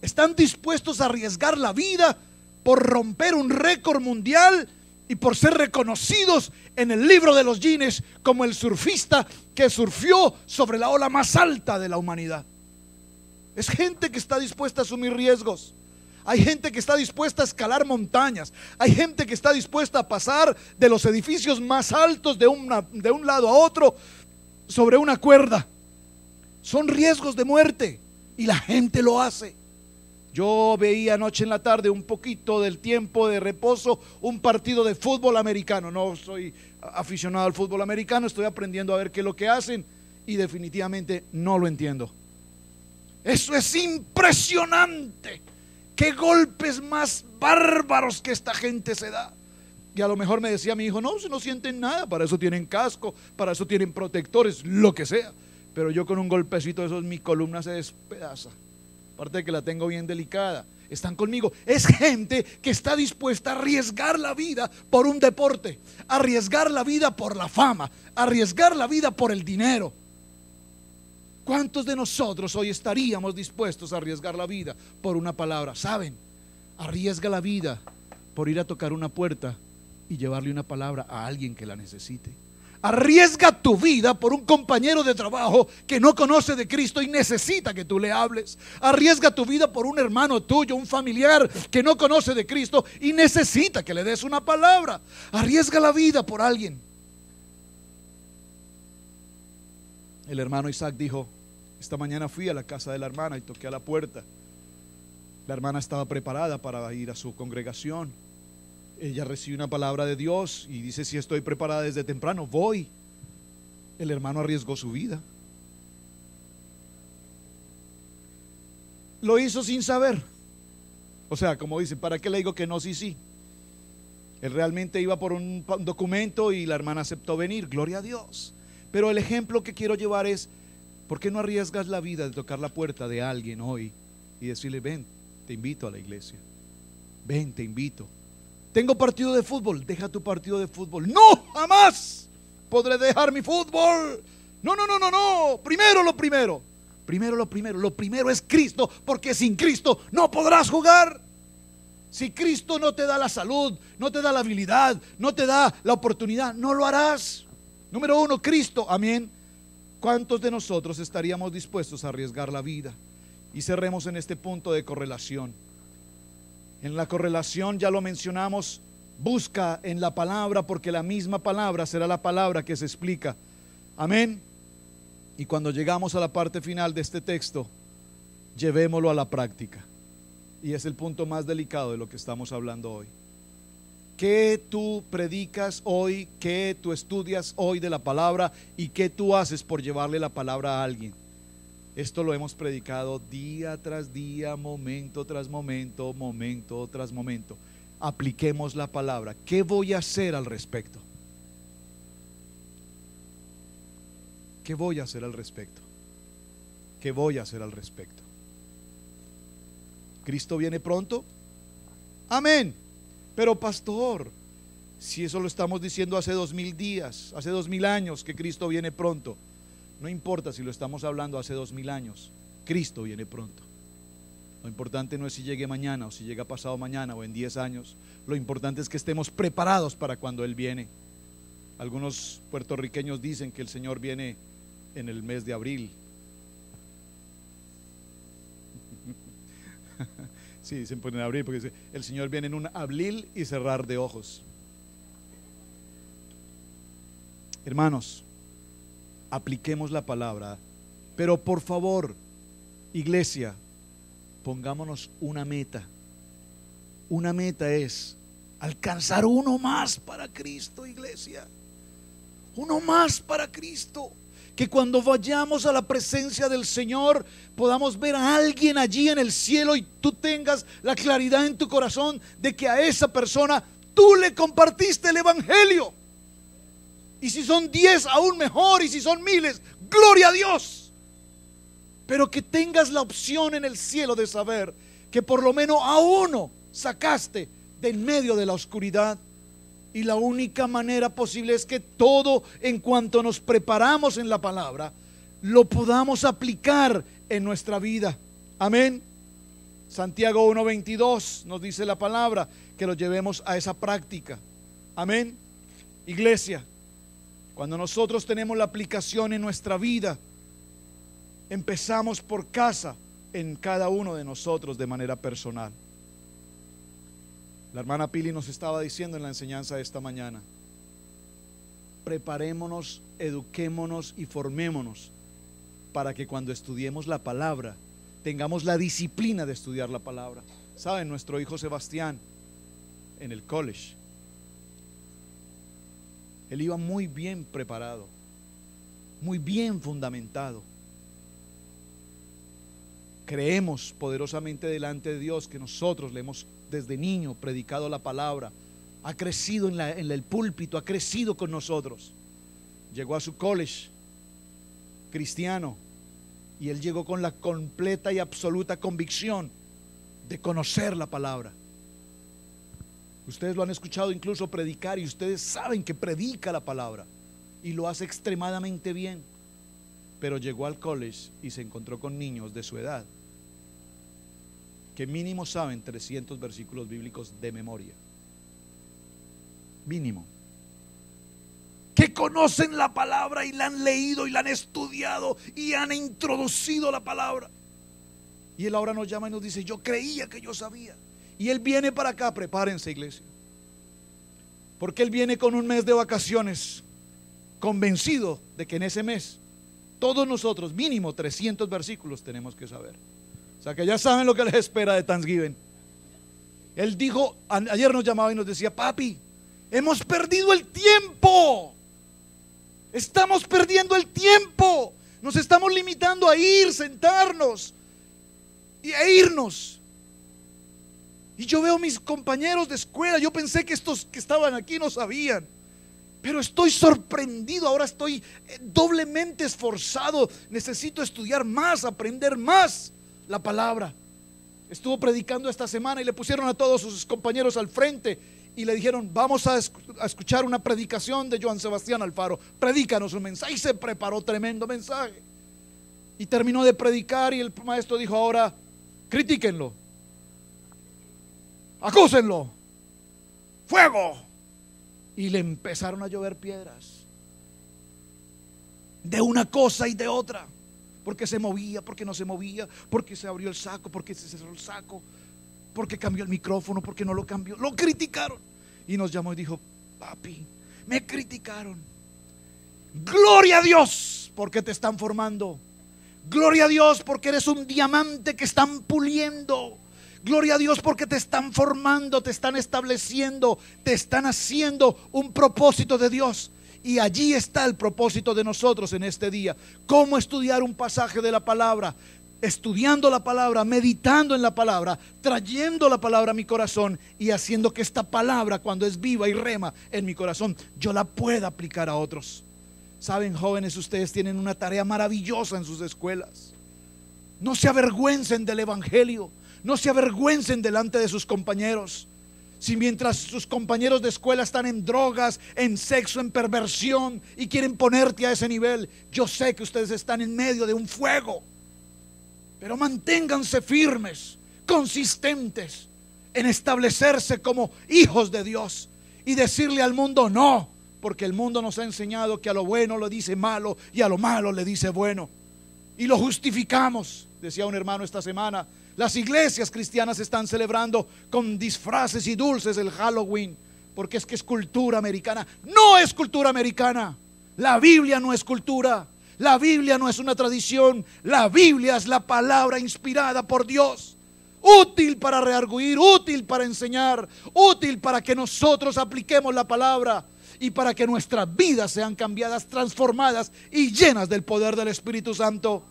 Están dispuestos a arriesgar la vida por romper un récord mundial y por ser reconocidos en el libro de los Guinness como el surfista que surfió sobre la ola más alta de la humanidad. Es gente que está dispuesta a asumir riesgos. Hay gente que está dispuesta a escalar montañas. Hay gente que está dispuesta a pasar de los edificios más altos de un lado a otro sobre una cuerda. Son riesgos de muerte y la gente lo hace. Yo veía anoche en la tarde, un poquito del tiempo de reposo, un partido de fútbol americano. No soy aficionado al fútbol americano, estoy aprendiendo a ver qué es lo que hacen y definitivamente no lo entiendo. Eso es impresionante. Qué golpes más bárbaros que esta gente se da. Y a lo mejor me decía mi hijo, no, si no sienten nada, para eso tienen casco, para eso tienen protectores, lo que sea. Pero yo con un golpecito de esos, mi columna se despedaza. Aparte de que la tengo bien delicada. Están conmigo. Es gente que está dispuesta a arriesgar la vida por un deporte, arriesgar la vida por la fama, arriesgar la vida por el dinero. ¿Cuántos de nosotros hoy estaríamos dispuestos a arriesgar la vida por una palabra? ¿Saben? Arriesga la vida por ir a tocar una puerta y llevarle una palabra a alguien que la necesite. Arriesga tu vida por un compañero de trabajo que no conoce de Cristo y necesita que tú le hables. Arriesga tu vida por un hermano tuyo, un familiar que no conoce de Cristo y necesita que le des una palabra. Arriesga la vida por alguien. El hermano Isaac dijo, esta mañana fui a la casa de la hermana y toqué a la puerta. La hermana estaba preparada para ir a su congregación. Ella recibe una palabra de Dios y dice, si estoy preparada desde temprano, voy. El hermano arriesgó su vida. Lo hizo sin saber. O sea, como dice, ¿para qué le digo que no? Sí, sí. Él realmente iba por un documento y la hermana aceptó venir, gloria a Dios. Pero el ejemplo que quiero llevar es, ¿por qué no arriesgas la vida de tocar la puerta de alguien hoy y decirle, ven, te invito a la iglesia? Ven, te invito. Tengo partido de fútbol, deja tu partido de fútbol. No, jamás podré dejar mi fútbol. No. Primero lo primero. Lo primero es Cristo, porque sin Cristo no podrás jugar. Si Cristo no te da la salud, no te da la habilidad, no te da la oportunidad, no lo harás. Número uno, Cristo, amén. ¿Cuántos de nosotros estaríamos dispuestos a arriesgar la vida? Y cerremos en este punto de correlación. En la correlación, ya lo mencionamos, busca en la palabra, porque la misma palabra será la palabra que se explica. Amén. Y cuando llegamos a la parte final de este texto, llevémoslo a la práctica. Y es el punto más delicado de lo que estamos hablando hoy. ¿Qué tú predicas hoy? ¿Qué tú estudias hoy de la palabra? ¿Y qué tú haces por llevarle la palabra a alguien? Esto lo hemos predicado día tras día, momento tras momento, momento tras momento. apliquemos la palabra. ¿Qué voy a hacer al respecto? ¿Qué voy a hacer al respecto? ¿Qué voy a hacer al respecto? ¿Cristo viene pronto? Amén. Pero pastor, si eso lo estamos diciendo hace 2000 días, hace 2000 años que Cristo viene pronto, no importa si lo estamos hablando hace 2000 años, Cristo viene pronto. Lo importante no es si llegue mañana o si llega pasado mañana o en 10 años. Lo importante es que estemos preparados para cuando Él viene. Algunos puertorriqueños dicen que el Señor viene en el mes de abril. Sí, dicen en abril porque dice, el Señor viene en un abrir y cerrar de ojos. Hermanos, apliquemos la palabra, pero por favor, iglesia, pongámonos una meta. Una meta es alcanzar uno más para Cristo, iglesia. Uno más para Cristo. Que cuando vayamos a la presencia del Señor podamos ver a alguien allí en el cielo y tú tengas la claridad en tu corazón de que a esa persona tú le compartiste el evangelio. Y si son 10 aún mejor, y si son miles, gloria a Dios. Pero que tengas la opción en el cielo de saber que por lo menos a uno sacaste de en medio de la oscuridad. Y la única manera posible es que todo, en cuanto nos preparamos en la palabra, lo podamos aplicar en nuestra vida. Amén. Santiago 1:22 nos dice la palabra que lo llevemos a esa práctica. Amén. Iglesia, cuando nosotros tenemos la aplicación en nuestra vida, empezamos por casa en cada uno de nosotros de manera personal. La hermana Pili nos estaba diciendo en la enseñanza de esta mañana: preparémonos, eduquémonos y formémonos para que cuando estudiemos la palabra tengamos la disciplina de estudiar la palabra. Saben, nuestro hijo Sebastián en el college, él iba muy bien preparado, muy bien fundamentado. Creemos poderosamente delante de Dios que nosotros le hemos desde niño predicado la palabra. Ha crecido en el púlpito, ha crecido con nosotros. Llegó a su college cristiano y él llegó con la completa y absoluta convicción de conocer la palabra. Ustedes lo han escuchado incluso predicar y ustedes saben que predica la palabra y lo hace extremadamente bien. Pero llegó al college y se encontró con niños de su edad que mínimo saben 300 versículos bíblicos de memoria. Mínimo. Que conocen la palabra y la han leído y la han estudiado y han introducido la palabra. Y él ahora nos llama y nos dice: yo creía que yo sabía. Y él viene para acá. Prepárense, iglesia, porque él viene con un mes de vacaciones, convencido de que en ese mes todos nosotros mínimo 300 versículos tenemos que saber. O sea que ya saben lo que les espera de Thanksgiving. Él dijo, ayer nos llamaba y nos decía: papi, hemos perdido el tiempo. Estamos perdiendo el tiempo. Nos estamos limitando a ir, sentarnos e irnos. Y yo veo mis compañeros de escuela. Yo pensé que estos que estaban aquí no sabían, pero estoy sorprendido. Ahora estoy doblemente esforzado. Necesito estudiar más, aprender más la palabra. Estuvo predicando esta semana y le pusieron a todos sus compañeros al frente y le dijeron: vamos a escuchar una predicación de Joan Sebastián Alfaro, predícanos un mensaje. Y se preparó tremendo mensaje y terminó de predicar, y el maestro dijo: ahora critíquenlo, acúsenlo, fuego. Y le empezaron a llover piedras de una cosa y de otra, porque se movía, porque no se movía, porque se abrió el saco, porque se cerró el saco, porque cambió el micrófono, porque no lo cambió. Lo criticaron y nos llamó y dijo: papi, me criticaron. Gloria a Dios porque te están formando. Gloria a Dios porque eres un diamante que están puliendo. Gloria a Dios porque te están formando, te están estableciendo, te están haciendo un propósito de Dios. Y allí está el propósito de nosotros en este día. ¿Cómo estudiar un pasaje de la palabra? estudiando la palabra, meditando en la palabra, trayendo la palabra a mi corazón y haciendo que esta palabra, cuando es viva y rema en mi corazón, yo la pueda aplicar a otros. Saben, jóvenes, ustedes tienen una tarea maravillosa en sus escuelas. No se avergüencen del evangelio, no se avergüencen delante de sus compañeros. Si mientras sus compañeros de escuela están en drogas, en sexo, en perversión y quieren ponerte a ese nivel, yo sé que ustedes están en medio de un fuego. Pero manténganse firmes, consistentes en establecerse como hijos de Dios y decirle al mundo no, porque el mundo nos ha enseñado que a lo bueno le dice malo y a lo malo le dice bueno. Y lo justificamos. Decía un hermano esta semana, las iglesias cristianas están celebrando con disfraces y dulces el Halloween, porque es que es cultura americana. No es cultura americana. La Biblia no es cultura. La Biblia no es una tradición. La Biblia es la palabra inspirada por Dios, útil para redarguir, útil para enseñar, útil para que nosotros apliquemos la palabra y para que nuestras vidas sean cambiadas, transformadas y llenas del poder del Espíritu Santo.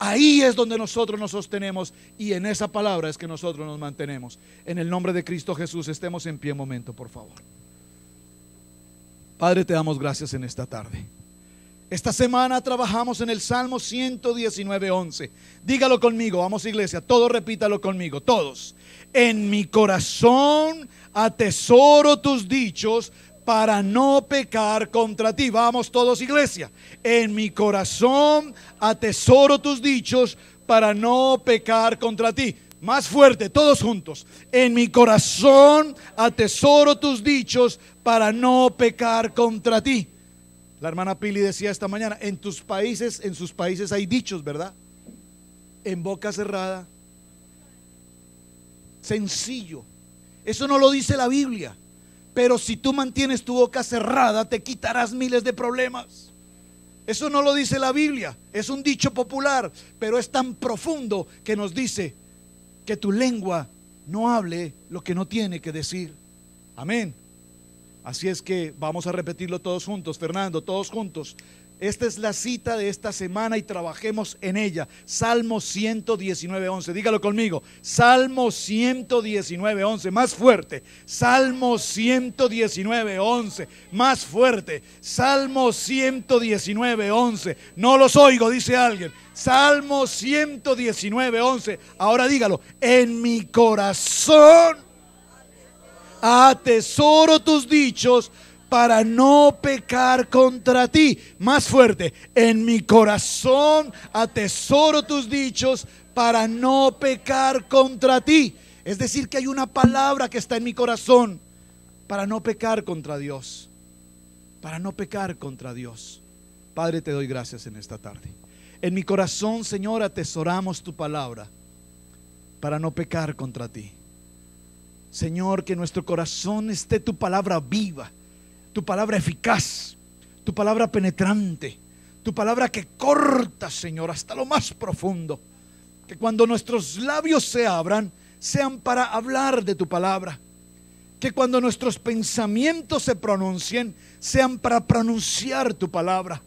Ahí es donde nosotros nos sostenemos y en esa palabra es que nosotros nos mantenemos. En el nombre de Cristo Jesús, estemos en pie un momento, por favor. Padre, te damos gracias en esta tarde. Esta semana trabajamos en el Salmo 119:11. Dígalo conmigo, vamos iglesia, todos repítalo conmigo, todos. En mi corazón atesoro tus dichos para no pecar contra ti. Vamos todos iglesia. En mi corazón atesoro tus dichos para no pecar contra ti. Más fuerte, todos juntos. En mi corazón atesoro tus dichos para no pecar contra ti. La hermana Pili decía esta mañana, en sus países hay dichos, ¿verdad? En boca cerrada. Sencillo. Eso no lo dice la Biblia. Pero si tú mantienes tu boca cerrada, te quitarás miles de problemas. Eso no lo dice la Biblia. Es un dicho popular, pero es tan profundo que nos dice que tu lengua no hable lo que no tiene que decir. Amén. Así es que vamos a repetirlo todos juntos. Fernando, todos juntos. Esta es la cita de esta semana y trabajemos en ella. Salmo 119:11. Dígalo conmigo. Salmo 119:11. Más fuerte. Salmo 119:11. Más fuerte. Salmo 119:11. No los oigo, dice alguien. Salmo 119:11. Ahora dígalo. En mi corazón atesoro tus dichos para no pecar contra ti. Más fuerte. En mi corazón atesoro tus dichos para no pecar contra ti. Es decir, que hay una palabra que está en mi corazón para no pecar contra Dios. Para no pecar contra Dios. Padre, te doy gracias en esta tarde. En mi corazón, Señor, atesoramos tu palabra para no pecar contra ti. Señor, que en nuestro corazón esté tu palabra viva, tu palabra eficaz, tu palabra penetrante, tu palabra que corta, Señor, hasta lo más profundo. Que cuando nuestros labios se abran, sean para hablar de tu palabra. Que cuando nuestros pensamientos se pronuncien, sean para pronunciar tu palabra.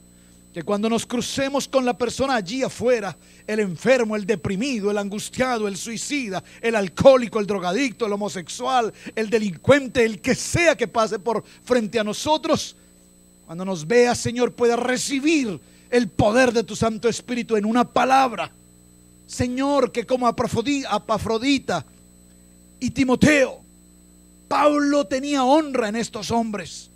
Que cuando nos crucemos con la persona allí afuera, el enfermo, el deprimido, el angustiado, el suicida, el alcohólico, el drogadicto, el homosexual, el delincuente, el que sea que pase por frente a nosotros, cuando nos vea, Señor, pueda recibir el poder de tu Santo Espíritu en una palabra. Señor, que como Epafrodita y Timoteo, Pablo tenía honra en estos hombres,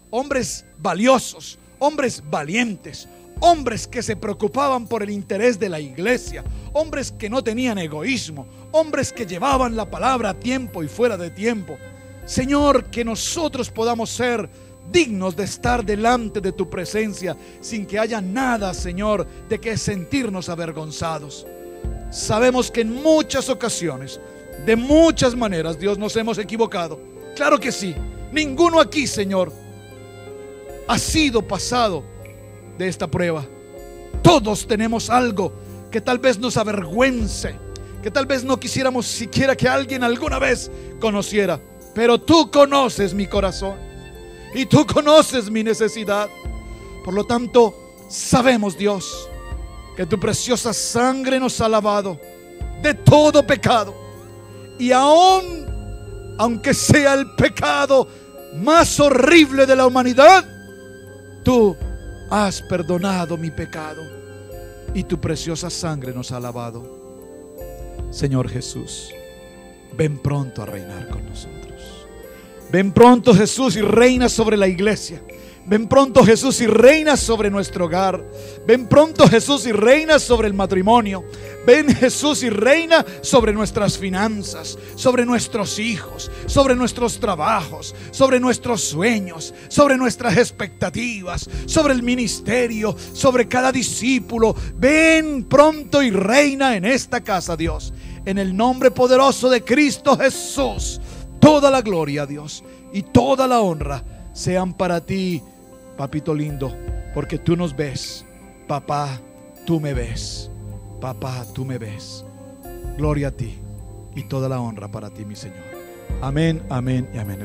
hombres valiosos, hombres valientes, hombres que se preocupaban por el interés de la iglesia, hombres que no tenían egoísmo, hombres que llevaban la palabra a tiempo y fuera de tiempo. Señor, que nosotros podamos ser dignos de estar delante de tu presencia sin que haya nada, Señor, de que sentirnos avergonzados. Sabemos que en muchas ocasiones, de muchas maneras, Dios, nos hemos equivocado. Claro que sí. Ninguno aquí, Señor, ha sido pasado de esta prueba. Todos tenemos algo que tal vez nos avergüence, que tal vez no quisiéramos siquiera que alguien alguna vez conociera. Pero tú conoces mi corazón y tú conoces mi necesidad. Por lo tanto, sabemos, Dios, que tu preciosa sangre nos ha lavado de todo pecado. Y aunque sea el pecado más horrible de la humanidad, tú has perdonado mi pecado y tu preciosa sangre nos ha lavado. Señor Jesús, ven pronto a reinar con nosotros. Ven pronto, Jesús, y reina sobre la iglesia. Ven pronto, Jesús, y reina sobre nuestro hogar. Ven pronto, Jesús, y reina sobre el matrimonio. Ven, Jesús, y reina sobre nuestras finanzas, sobre nuestros hijos, sobre nuestros trabajos, sobre nuestros sueños, sobre nuestras expectativas, sobre el ministerio, sobre cada discípulo. Ven pronto y reina en esta casa, Dios. En el nombre poderoso de Cristo Jesús, toda la gloria, Dios, y toda la honra sean para ti, papito lindo, porque tú nos ves. Papá, tú me ves. Papá, tú me ves. Gloria a ti y toda la honra para ti, mi Señor. Amén, amén y amén.